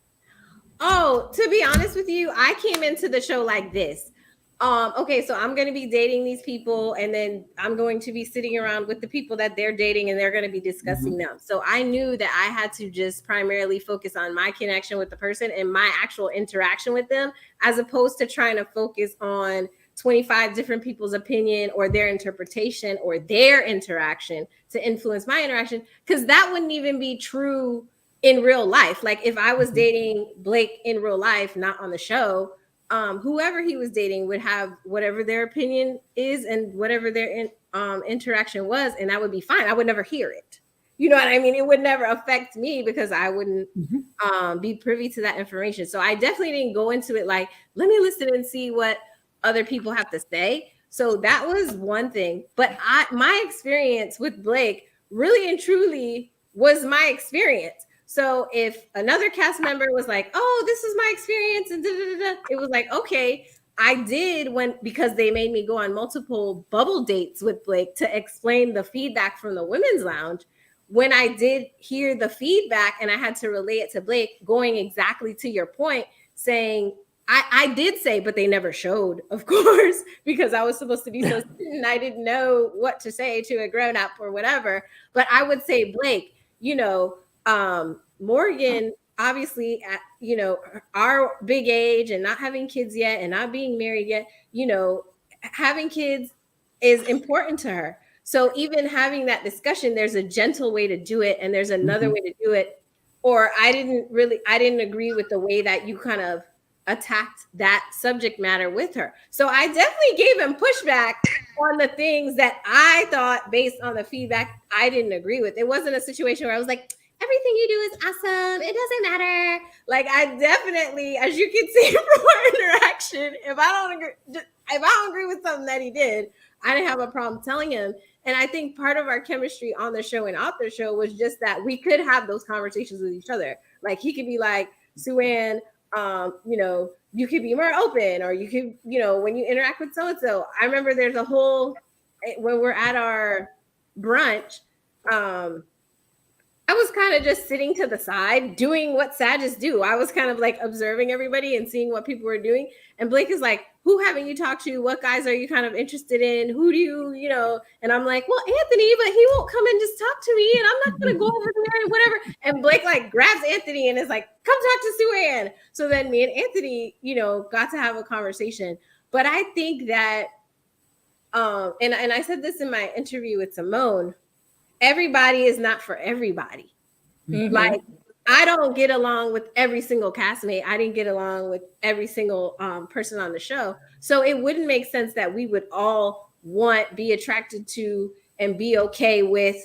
Oh, to be honest with you, I came into the show like this. Okay, so I'm going to be dating these people, and then I'm going to be sitting around with the people that they're dating, and they're going to be discussing them. So I knew that I had to just primarily focus on my connection with the person and my actual interaction with them, as opposed to trying to focus on 25 different people's opinion or their interpretation or their interaction to influence my interaction, because that wouldn't even be true in real life. Like if I was dating Blake in real life, not on the show, whoever he was dating would have whatever their opinion is and whatever their interaction was, and that would be fine. I would never hear it. You know what I mean? It would never affect me because I wouldn't be privy to that information. So I definitely didn't go into it like, let me listen and see what other people have to say. So that was one thing. But my experience with Blake really and truly was my experience. So if another cast member was like, oh, this is my experience, and it was like, okay, I did because they made me go on multiple bubble dates with Blake to explain the feedback from the women's lounge. When I did hear the feedback and I had to relay it to Blake, going exactly to your point, saying, I did say, but they never showed, of course, because I was supposed to be so and I didn't know what to say to a grown up or whatever. But I would say, Blake, Morgan, obviously, at, our big age and not having kids yet and not being married yet, having kids is important to her. So even having that discussion, there's a gentle way to do it and there's another way to do it. Or I didn't agree with the way that you kind of attacked that subject matter with her. So I definitely gave him pushback on the things that I thought based on the feedback I didn't agree with. It wasn't a situation where I was like, everything you do is awesome. It doesn't matter. Like I definitely, as you can see from our interaction, if I don't agree with something that he did, I didn't have a problem telling him. And I think part of our chemistry on the show and off the show was just that we could have those conversations with each other. Like he could be like, Sue-Ann, you could be more open, or you could, when you interact with so-and-so. I remember there's a whole, when we're at our brunch, I was kind of just sitting to the side doing what Sages do. I was kind of like observing everybody and seeing what people were doing. And Blake is like, who haven't you talked to? What guys are you kind of interested in? Who do you, And I'm like, well, Anthony, but he won't come and just talk to me. And I'm not going to go over there and whatever. And Blake like grabs Anthony and is like, come talk to Sue-Ann. So then me and Anthony, got to have a conversation. But I think that, and I said this in my interview with Simone, everybody is not for everybody. Mm-hmm. Like I don't get along with every single castmate. I didn't get along with every single person on the show. So it wouldn't make sense that we would all be attracted to and be okay with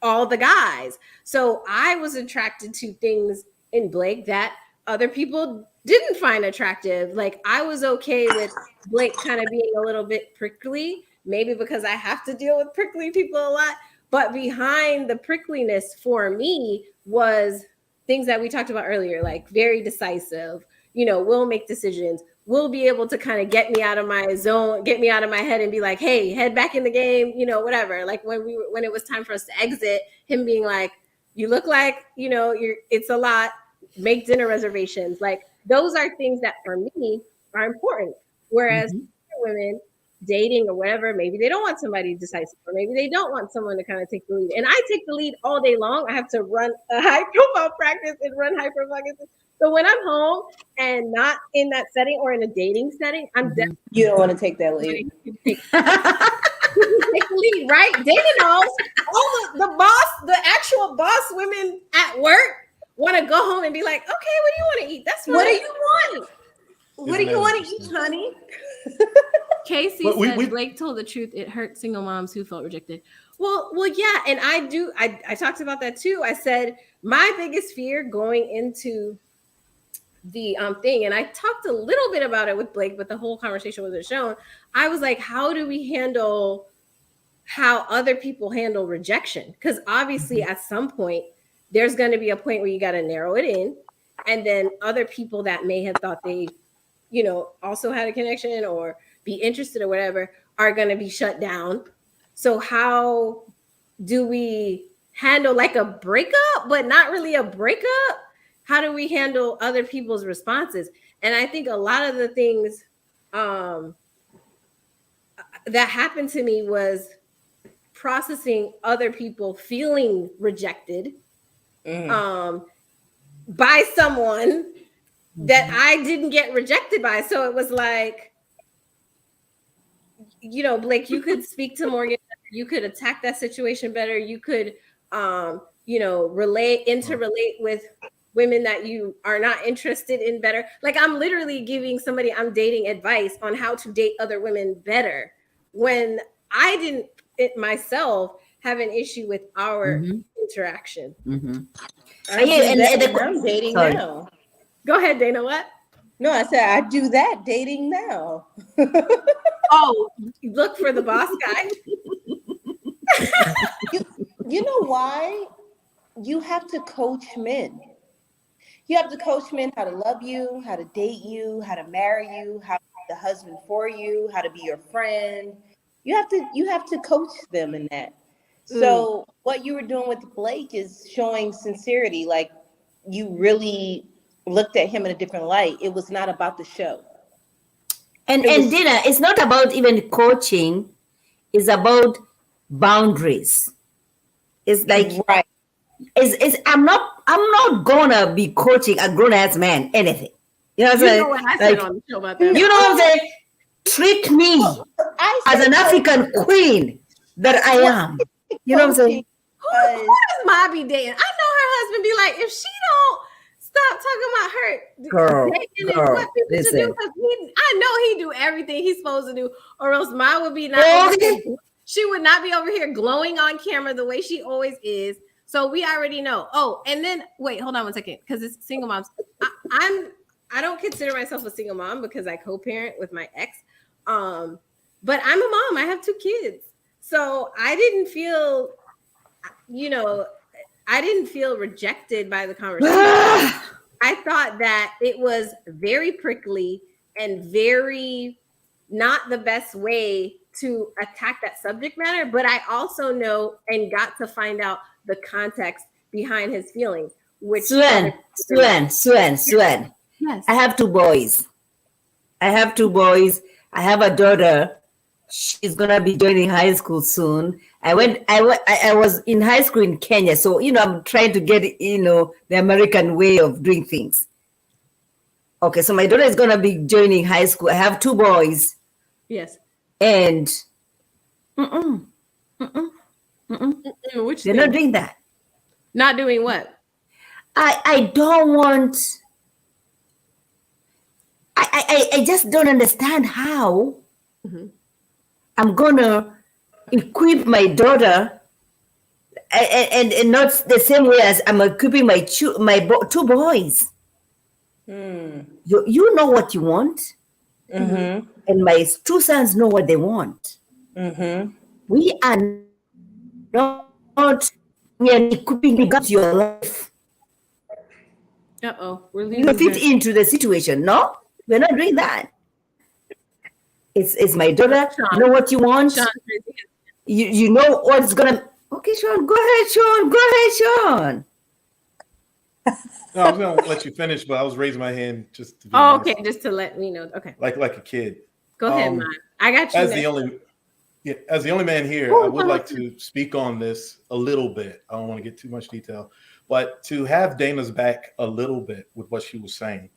all the guys. So I was attracted to things in Blake that other people didn't find attractive. Like I was okay with Blake kind of being a little bit prickly, maybe because I have to deal with prickly people a lot. But behind the prickliness for me was things that we talked about earlier, like very decisive, we'll make decisions. We'll be able to kind of get me out of my zone, get me out of my head and be like, hey, head back in the game, whatever. Like when it was time for us to exit, him being like, you look like, it's a lot, make dinner reservations. Like those are things that for me are important. Whereas women dating or whatever, maybe they don't want somebody decisive, or maybe they don't want someone to kind of take the lead. And I take the lead all day long. I have to run a high profile practice and run high profile practice. So when I'm home and not in that setting or in a dating setting, I'm definitely you don't want to take that lead. Take the lead, right? Dana knows all the boss, the actual boss women at work want to go home and be like, okay, what do you want to eat? That's what do you want? What do you want to eat, honey? Casey said Blake told the truth. It hurt single moms who felt rejected. Well, yeah. And I talked about that too. I said my biggest fear going into the thing, and I talked a little bit about it with Blake, but the whole conversation wasn't shown. I was like, how do we handle how other people handle rejection? Because obviously at some point, there's going to be a point where you got to narrow it in. And then other people that may have thought they, also had a connection or be interested or whatever are going to be shut down. So how do we handle like a breakup, but not really a breakup? How do we handle other people's responses? And I think a lot of the things that happened to me was processing other people feeling rejected by someone that I didn't get rejected by. So it was like, Blake, you could speak to Morgan, you could attack that situation better. You could, interrelate with women that you are not interested in better. Like I'm literally giving somebody I'm dating advice on how to date other women better when I didn't myself have an issue with our interaction. I'm dating now. Go ahead, Dana. What? No, I said I do that dating now. Oh, look for the boss guy. You know why? You have to coach men. You have to coach men how to love you, how to date you, how to marry you, how to be the husband for you, how to be your friend. You have to coach them in that. So what you were doing with Blake is showing sincerity. Like you really looked at him in a different light. It was not about the show. And Dina, it's not about even coaching. It's about boundaries. It's like right. I'm not gonna be coaching a grown ass man anything. You know what I'm saying? Know what I said on the show about that. You know what I'm saying? Treat me as an African queen that I am. You know what I'm saying? Who does Ma be dating? I know her husband be like, if she don't stop talking about her dating and what people should do, because I know he do everything he's supposed to do, or else Ma would be not. She would not be over here glowing on camera the way she always is. So we already know. Oh, and then wait, hold on one second, because it's single moms. I don't consider myself a single mom because I co-parent with my ex. But I'm a mom. I have 2 kids. So I didn't feel, I didn't feel rejected by the conversation. I thought that it was very prickly and very not the best way to attack that subject matter. But I also know and got to find out the context behind his feelings. Which Swen. Yes. I have 2 boys. I have a daughter. She's gonna be joining high school soon. I was in high school in Kenya, so I'm trying to get the American way of doing things. Okay, so my daughter is gonna be joining high school. I have 2 boys. Yes. And Which they're not doing that. Not doing what? I don't want. I just don't understand how I'm gonna equip my daughter, and not the same way as I'm equipping my 2 boys. You know what you want, and my 2 sons know what they want. We are not. We are equipping your life. You fit into the situation. No, we're not doing that. It's my daughter. Shawn. You know what you want. Shawn. You know what's gonna. Okay, Shawn. Go ahead, Shawn. No, I was gonna let you finish, but I was raising my hand just to be nice. Okay, just to let me know. Okay. Like a kid. Go ahead, man. I got you. As the only man here, I would like to speak on this a little bit. I don't want to get too much detail, but to have Dana's back a little bit with what she was saying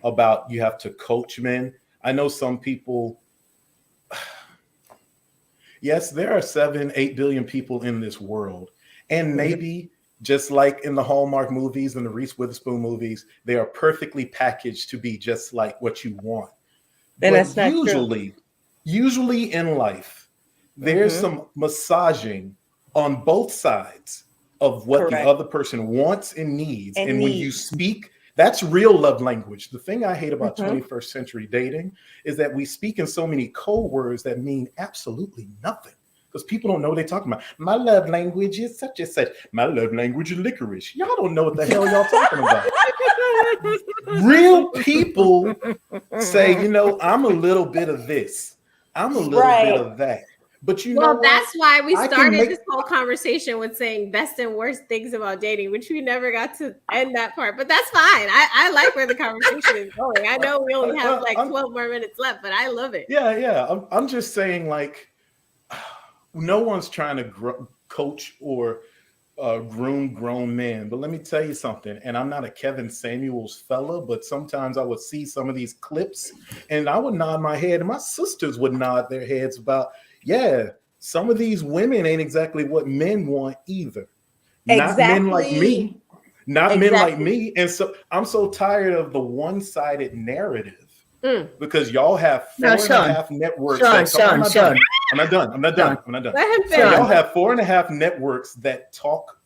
about you have to coach men. I know some people. Yes, there are 7-8 billion people in this world, and maybe just like in the Hallmark movies and the Reese Witherspoon movies, they are perfectly packaged to be just like what you want. And but that's not true. Usually in life, there's some massaging on both sides of what the other person wants and needs. And when you speak, that's real love language. The thing I hate about 21st century dating is that we speak in so many code words that mean absolutely nothing. Because people don't know what they're talking about. My love language is such and such. My love language is licorice. Y'all don't know what the hell y'all talking about. Real people say, I'm a little bit of this. I'm a little bit of that. But that's why we started this whole conversation with saying best and worst things about dating, which we never got to end that part. But that's fine. I like where the conversation is going. I know we only have 12 more minutes left, but I love it. Yeah. I'm just saying, no one's trying to coach or groom grown men. But let me tell you something, and I'm not a Kevin Samuels fella, but sometimes I would see some of these clips and I would nod my head, and my sisters would nod their heads about, some of these women ain't exactly what men want either. Not men like me. not men like me. And so I'm so tired of the one-sided narrative because y'all have 4.5 networks that talk. I'm not done. I'm not done. Y'all have 4.5 networks that talk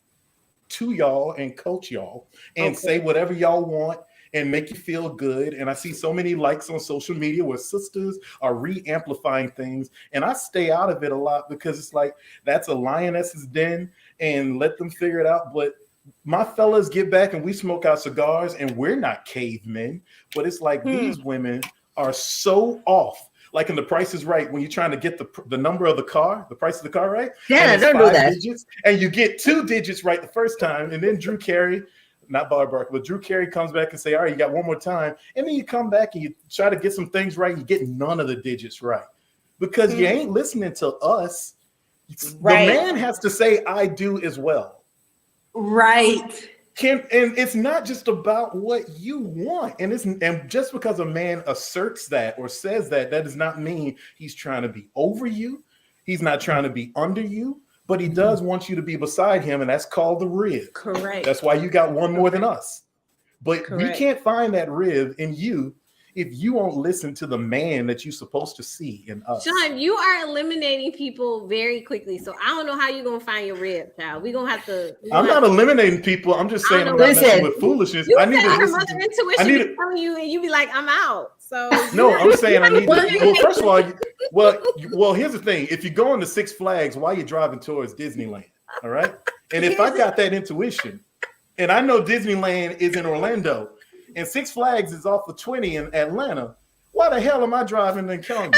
to y'all and coach y'all and say whatever y'all want and make you feel good. And I see so many likes on social media where sisters are re-amplifying things. And I stay out of it a lot because it's like, that's a lioness's den and let them figure it out. But my fellas get back and we smoke our cigars and we're not cavemen. But it's like these women are so off. Like in The Price is Right, when you're trying to get the number of the car, the price of the car right. Yeah, don't do that. Digits, and you get 2 digits right the first time. And then Drew Carey, not Bob Barker, but Drew Carey comes back and say, all right, you got one more time. And then you come back and you try to get some things right. You get none of the digits right because you ain't listening to us. The man has to say, I do as well. Right. And it's not just about what you want. And just because a man asserts that or says that does not mean he's trying to be over you. He's not trying to be under you. But he does want you to be beside him, and that's called the rib. Correct. That's why you got one more than us. But we can't find that rib in you if you won't listen to the man that you're supposed to see in us. Shawn, you are eliminating people very quickly, so I don't know how you're gonna find your rib, child. We're gonna have to. I'm not eliminating people. I'm just saying I'm not messing with foolishness. You I need to listen. listen. Intuition be telling you, and you be like, "I'm out." So no, I'm saying I need to. Well, first of all, well, here's the thing. If you're going to Six Flags, why are you driving towards Disneyland? All right. And if I got that intuition, and I know Disneyland is in Orlando, and Six Flags is off of 20 in Atlanta, why the hell am I driving in California?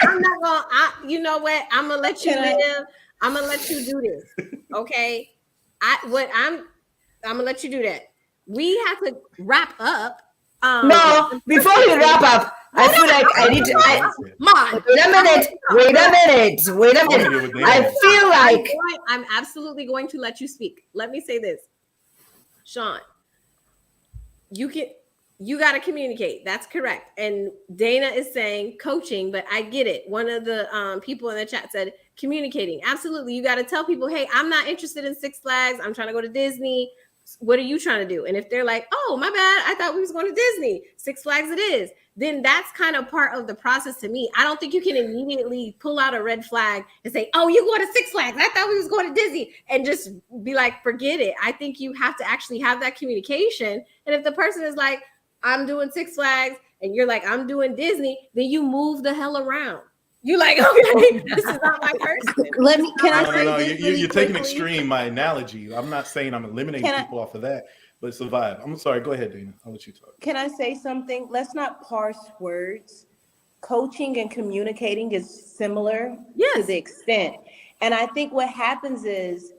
I'm not gonna. You know what? I'm gonna let you live. I'm gonna let you do this. Okay. I'm gonna let you do that. We have to wrap up. No, before we wrap up, I feel like I need to. Wait a minute. I feel like I'm absolutely going to let you speak. Let me say this, Shawn. You got to communicate. That's correct. And Dana is saying coaching, but I get it. One of the people in the chat said communicating. Absolutely. You got to tell people, hey, I'm not interested in Six Flags. I'm trying to go to Disney. What are you trying to do? And if they're like, oh, my bad, I thought we was going to Disney, Six Flags it is, then that's kind of part of the process to me. I don't think you can immediately pull out a red flag and say, oh, you going to Six Flags, I thought we was going to Disney, and just be like, forget it. I think you have to actually have that communication. And if the person is like, I'm doing Six Flags, and you're like, I'm doing Disney, then you move the hell around. You like, okay, this is not my person. Can I say this? You're taking extreme my analogy. I'm not saying I'm eliminating people off of that, but it's a vibe. I'm sorry. Go ahead, Dana. I'll let you talk. Can I say something? Let's not parse words. Coaching and communicating is similar to the extent. And I think what happens is,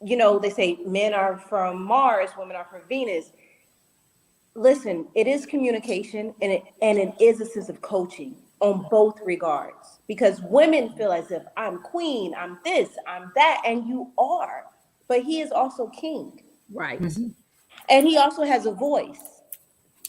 they say men are from Mars, women are from Venus. Listen, it is communication and it is a sense of coaching on both regards, because women feel as if I'm queen, I'm this, I'm that, and you are, but he is also king, right? And he also has a voice,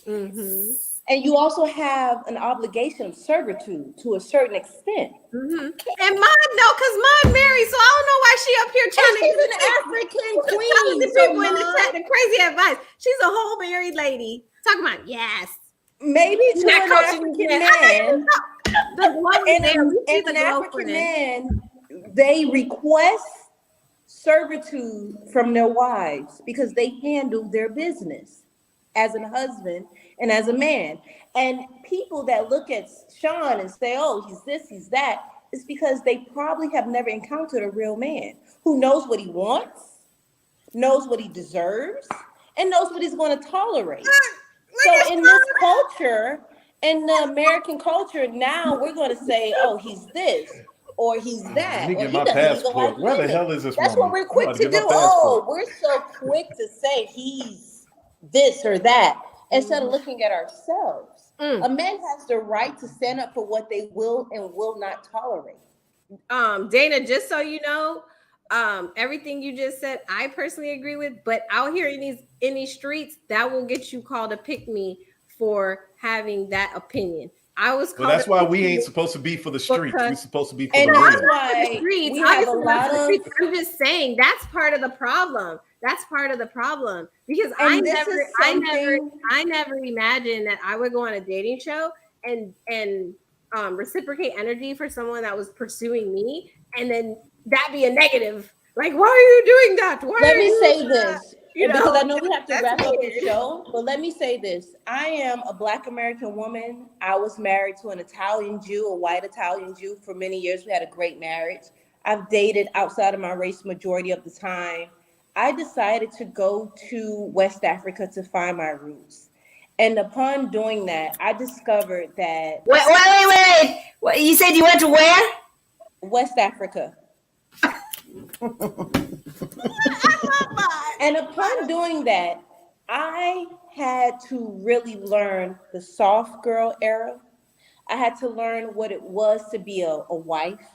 and you also have an obligation of servitude to a certain extent. And mine, no, because mine married, so I don't know why she up here trying to. She's an African queen. The people in the chat, the crazy advice. She's a whole married lady. Talking about maybe to an African man, an African man, they request servitude from their wives because they handle their business as a husband and as a man. And people that look at Shawn and say, oh, he's this, he's that, it's because they probably have never encountered a real man who knows what he wants, knows what he deserves, and knows what he's going to tolerate. So in this culture, in the American culture, now we're going to say, oh, he's this, or he's that. Let me or get he my doesn't even passport. like Where the women. hell is this That's woman? what we're quick to do. Oh, we're so quick to say he's this or that instead of looking at ourselves. A man has the right to stand up for what they will and will not tolerate. Dana, just so you know, everything you just said, I personally agree with, but out here in these streets, that will get you called a pick me for having that opinion. I was. Well, that's why we ain't supposed to be for the streets. We're supposed to be for and the that's real. why streets. we have a lot of. I'm just saying that's part of the problem. That's part of the problem because I never imagined that I would go on a dating show and reciprocate energy for someone that was pursuing me, and then that be a negative. Like, why are you doing that? Let me say this, because I know we have to wrap up the weird. show, but let me say this. I am a Black American woman. I was married to an Italian Jew, a white Italian Jew for many years. We had a great marriage. I've dated outside of my race majority of the time. I decided to go to West Africa to find my roots. And upon doing that, I discovered that... Wait. You said you went to where? West Africa. And upon doing that, I had to really learn the soft girl era. I had to learn what it was to be a wife,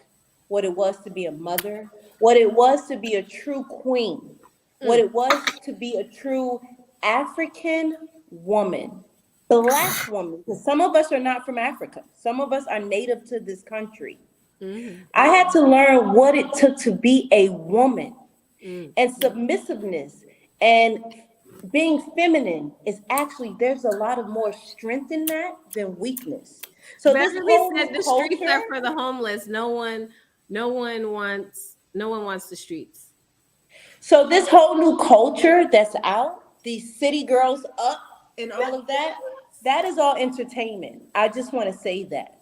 what it was to be a mother, what it was to be a true queen, what it was to be a true African woman, Black woman, because some of us are not from Africa. Some of us are native to this country. I had to learn what it took to be a woman. And submissiveness and being feminine is actually, there's a lot of more strength in that than weakness. So this whole said the streets are for the homeless. No one wants the streets. So this whole new culture that's out, these city girls up and all of that, that is all entertainment. I just want to say that.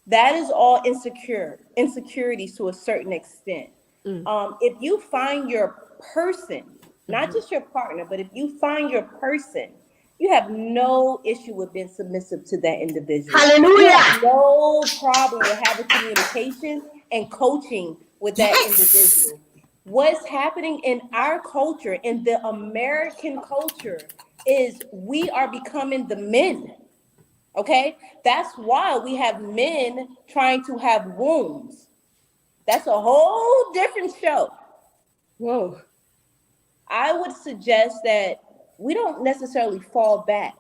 That is all insecurities to a certain extent. If you find your person, not just your partner, but if you find your person, you have no issue with being submissive to that individual. Hallelujah. You have no problem with having communication and coaching with that individual. What's happening in our culture, in the American culture, is we are becoming the men. Okay? That's why we have men trying to have wombs. That's a whole different show. Whoa. I would suggest that we don't necessarily fall back,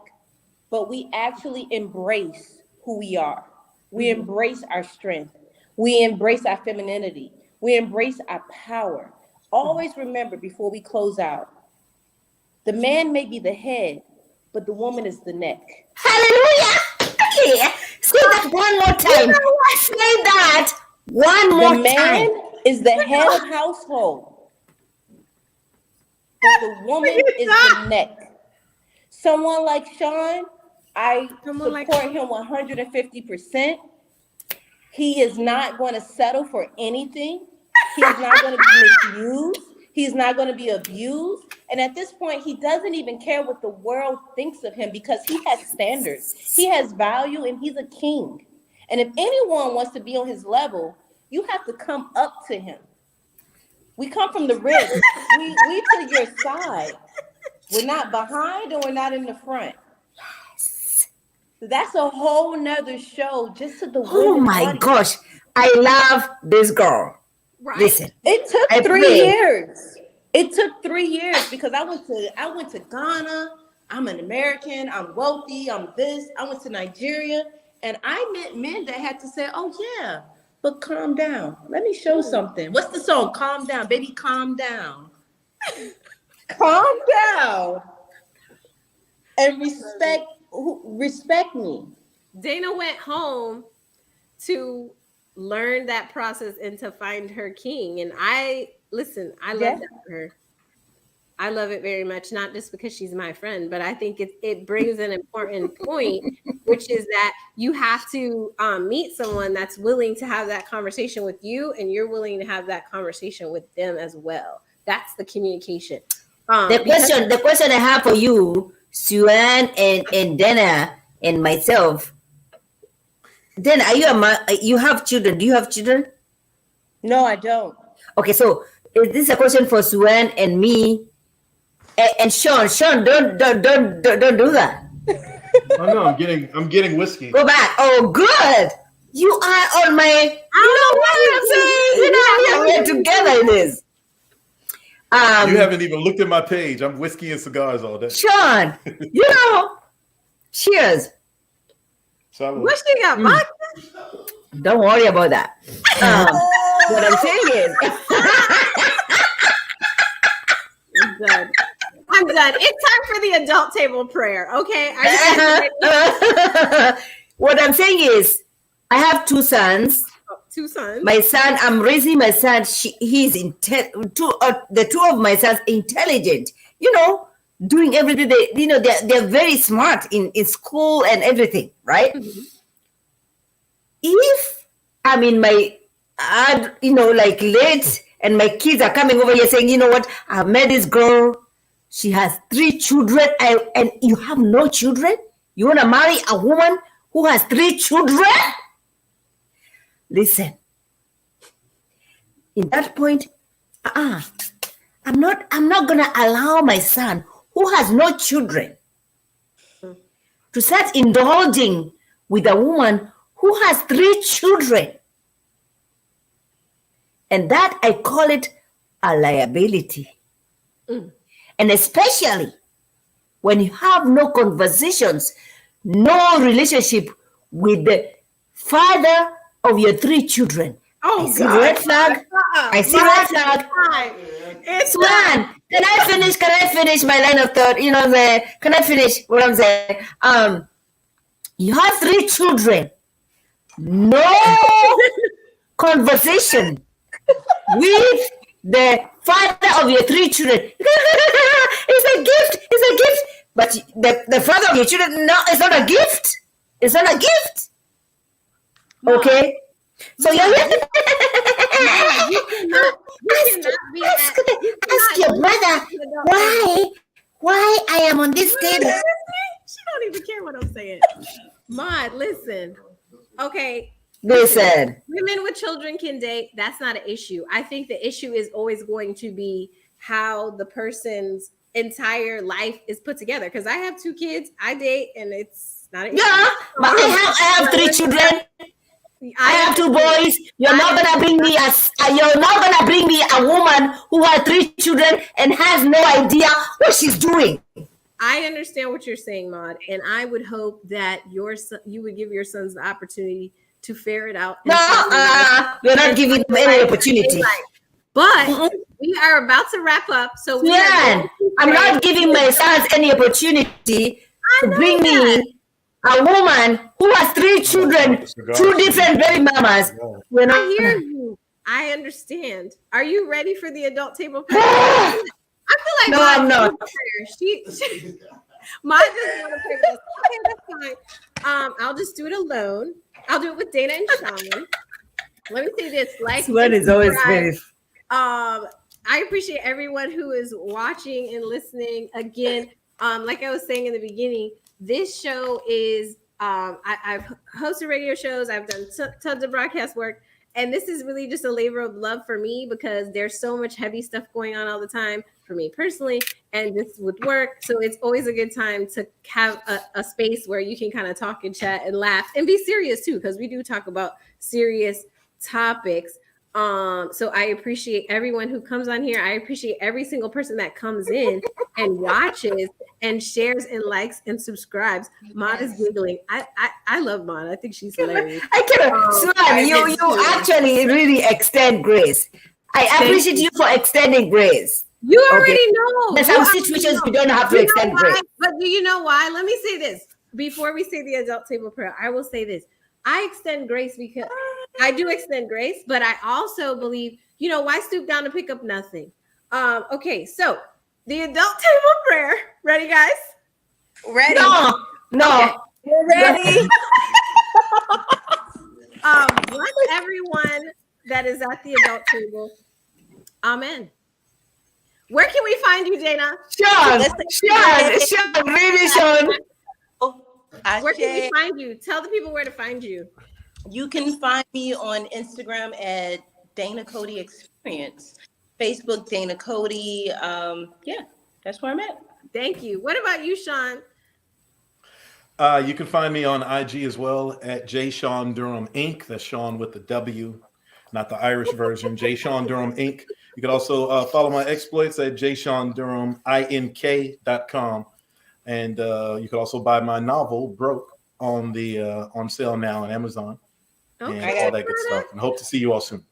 but we actually embrace who we are. We embrace our strength. We embrace our femininity. We embrace our power. Always remember, before we close out, the man may be the head, but the woman is the neck. Hallelujah. Okay. Say that one more time. Say that one more time. The man is the head of household, but the woman is the neck. Someone like Shawn, I support him 150%. He is not going to settle for anything. He is not going to be misused. He's not going to be abused. And at this point, he doesn't even care what the world thinks of him because he has standards. He has value and he's a king. And if anyone wants to be on his level, you have to come up to him. We come from the ribs. We to your side. We're not behind and we're not in the front. That's a whole nother show just to the women. Oh my gosh. I love this girl. Right. Listen. It took 3 years. It took 3 years because I went to Ghana. I'm an American. I'm wealthy. I'm this. I went to Nigeria. And I met men that had to say, oh, yeah, but calm down. Let me show something. What's the song? Calm down. Baby, calm down. Calm down. And respect me. Dana went home to learn that process and to find her king. And I love that for her. I love it very much, not just because she's my friend, but I think it brings an important point, which is that you have to meet someone that's willing to have that conversation with you, and you're willing to have that conversation with them as well. That's the communication. The question I have for you, Sue-Ann and Dana and myself. Dana, are you have children? Do you have children? No, I don't. Okay, so is this a question for Sue-Ann and me? And Shawn, don't do that. Oh no, I'm getting whiskey. Go back. Oh, good. You are on my. We are together in this. You haven't even looked at my page. I'm whiskey and cigars all day. Shawn, cheers. What she got, vodka? Don't worry about that. What I'm saying is, I'm done. It's time for the adult table prayer. Okay. Are you guys ready? What I'm saying is, I have 2 sons. 2 sons. My son, I'm raising my son. He's the 2 of my sons intelligent. Doing everything. They're very smart in school and everything, right? Mm-hmm. If I'm in my, late, and my kids are coming over here saying, you know what, I met this girl. She has 3 children, and you have no children? You want to marry a woman who has 3 children? Listen, in that point, I'm not gonna allow my son who has no children to start indulging with a woman who has 3 children. And that I call it a liability. And especially when you have no conversations, no relationship with the father of your 3 children. Oh, I see red flag. I see red flag. Swan, can I finish my line of thought? Can I finish what I'm saying? You have 3 children. No conversation with the father of your 3 children. It's a gift. But the father of your children, no, it's not a gift. It's not a gift. Okay? So you cannot ask your brother why I am on this table. She don't even care what I'm saying. Maud, listen. Okay. Listen. Women with children can date. That's not an issue. I think the issue is always going to be how the person's entire life is put together. Because I have 2 kids. I date, and it's not an issue. Yeah, but I have 3 children. I have 2 boys. You're not gonna bring me a woman who has 3 children and has no idea what she's doing. I understand what you're saying, Maud, and I would hope that you would give your sons the opportunity to ferret out. No, you're not giving them any opportunity. But we are about to wrap up, so I'm not giving my sons any opportunity to bring me a woman who has 3 children, 2 different baby mamas. I hear you. I understand. Are you ready for the adult table prayer? I feel like no, I'm not. She mine doesn't want to pray with us. Okay, that's fine. I'll just do it alone. I'll do it with Dana and Shawn. Let me say this: Sweat is always very. I appreciate everyone who is watching and listening. Again, like I was saying in the beginning, this show is I've hosted radio shows, I've done tons of broadcast work, and this is really just a labor of love for me because there's so much heavy stuff going on all the time for me personally and just with work. So it's always a good time to have a space where you can kind of talk and chat and laugh and be serious too, because we do talk about serious topics. So I appreciate everyone who comes on here. I appreciate every single person that comes in and watches and shares and likes and subscribes. Maud is giggling. I love Maud. I think she's hilarious. I cannot. Swan, you actually really extend grace. I appreciate you for extending grace. You already know. There's some situations we don't have to extend grace. But do you know why? Let me say this. Before we say the adult table prayer, I will say this. I extend grace because I do extend grace, but I also believe, why stoop down to pick up nothing? Okay, so the adult table prayer. Ready, guys? Ready? No. Okay. We're ready. Bless everyone that is at the adult table. Amen. Where can we find you, Dana? Shawn, really, Shawn. Where can we find you? Tell the people where to find you. You can find me on Instagram at Dana Cody Experience, Facebook Dana Cody. That's where I'm at. Thank you. What about you, Shawn? You can find me on IG as well at J.Shawn Durham Inc. That's Shawn with the W, not the Irish version. J.Shawn Durham Inc. You can also follow my exploits at JShawnDurhamINK.com. And you can also buy my novel, Broke, on the on sale now on Amazon and Okay. all that good stuff. And hope to see you all soon.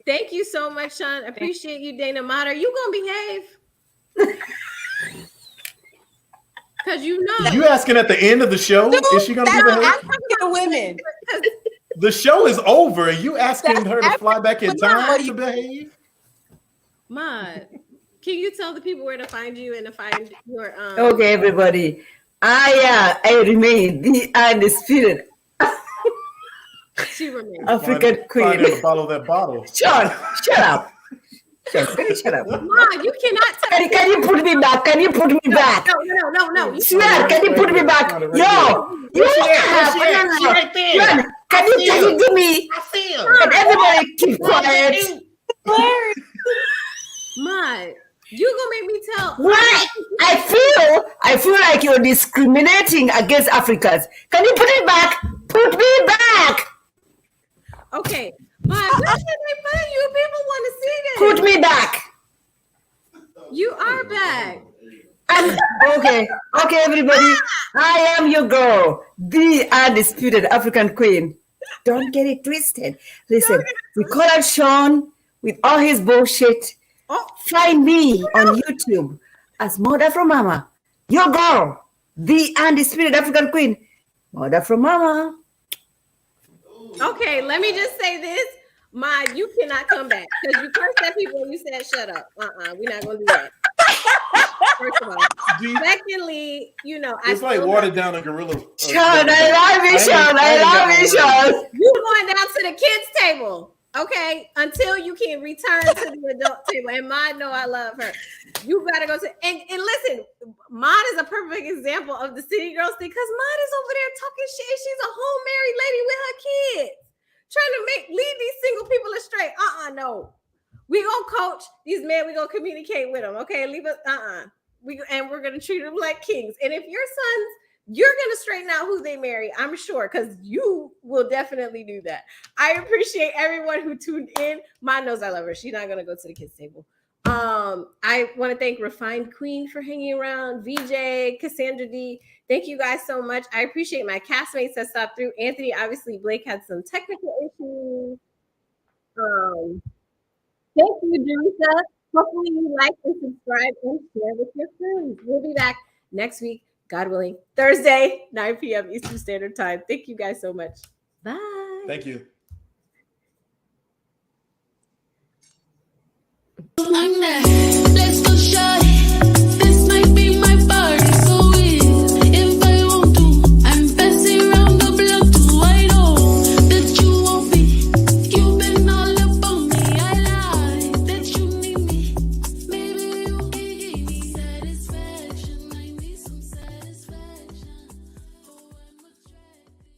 Thank you so much, Shawn. Appreciate you, Dana Mater. You gonna behave? Because you know. You asking at the end of the show? Is she gonna behave? I'm talking to women. The show is over. Are you asking her to fly back in time to behave? Mud, can you tell the people where to find you and to find your Okay, everybody. I remain the undisputed she remains African queen. Find her to bottle that bottle. Shawn, shut up. Shawn, shut up. Mud, you cannot tell. Can you put me back? Can you put me back? No. Swear, can you put me back? Yo, you have right there. Can you give me? I feel. Can everybody keep quiet? Mud, you gonna make me tell. Why? I feel like you're discriminating against Africans. Can you put it back? Put me back. Okay, Mud, where can they find you? People want to see this. Put me back. You are back. Okay, everybody. I am your girl, the undisputed African queen. Don't get it twisted. Listen, we call out Shawn with all his bullshit. Find me on YouTube as Mother from Mama, your girl, the undisputed African queen, Mother from Mama. Okay, let me just say this. Mud, you cannot come back because you cursed at people and you said shut up. We're not gonna do that. First of all. Secondly, it's like watered down a gorilla. Shawn, I love you, Shawn. You going down to the kids' table, okay? Until you can return to the adult table. And Maude know I love her. You gotta go to and listen. Maude is a perfect example of the city girls thing because Maude is over there talking shit. She's a whole married lady with her kids, trying to lead these single people astray. No. We gonna coach these men. We gonna communicate with them. Okay, leave us. We're gonna treat them like kings. And if your sons, you're gonna straighten out who they marry. I'm sure, because you will definitely do that. I appreciate everyone who tuned in. Mine knows I love her. She's not gonna go to the kids' table. I want to thank Refined Queen for hanging around. VJ, Cassandra D. Thank you guys so much. I appreciate my castmates that stopped through. Anthony, obviously, Blake had some technical issues. Thank you, Teresa. Hopefully you like and subscribe and share with your friends. We'll be back next week, God willing, Thursday, 9 p.m. Eastern Standard Time. Thank you guys so much. Bye. Thank you. Let's go, shawty.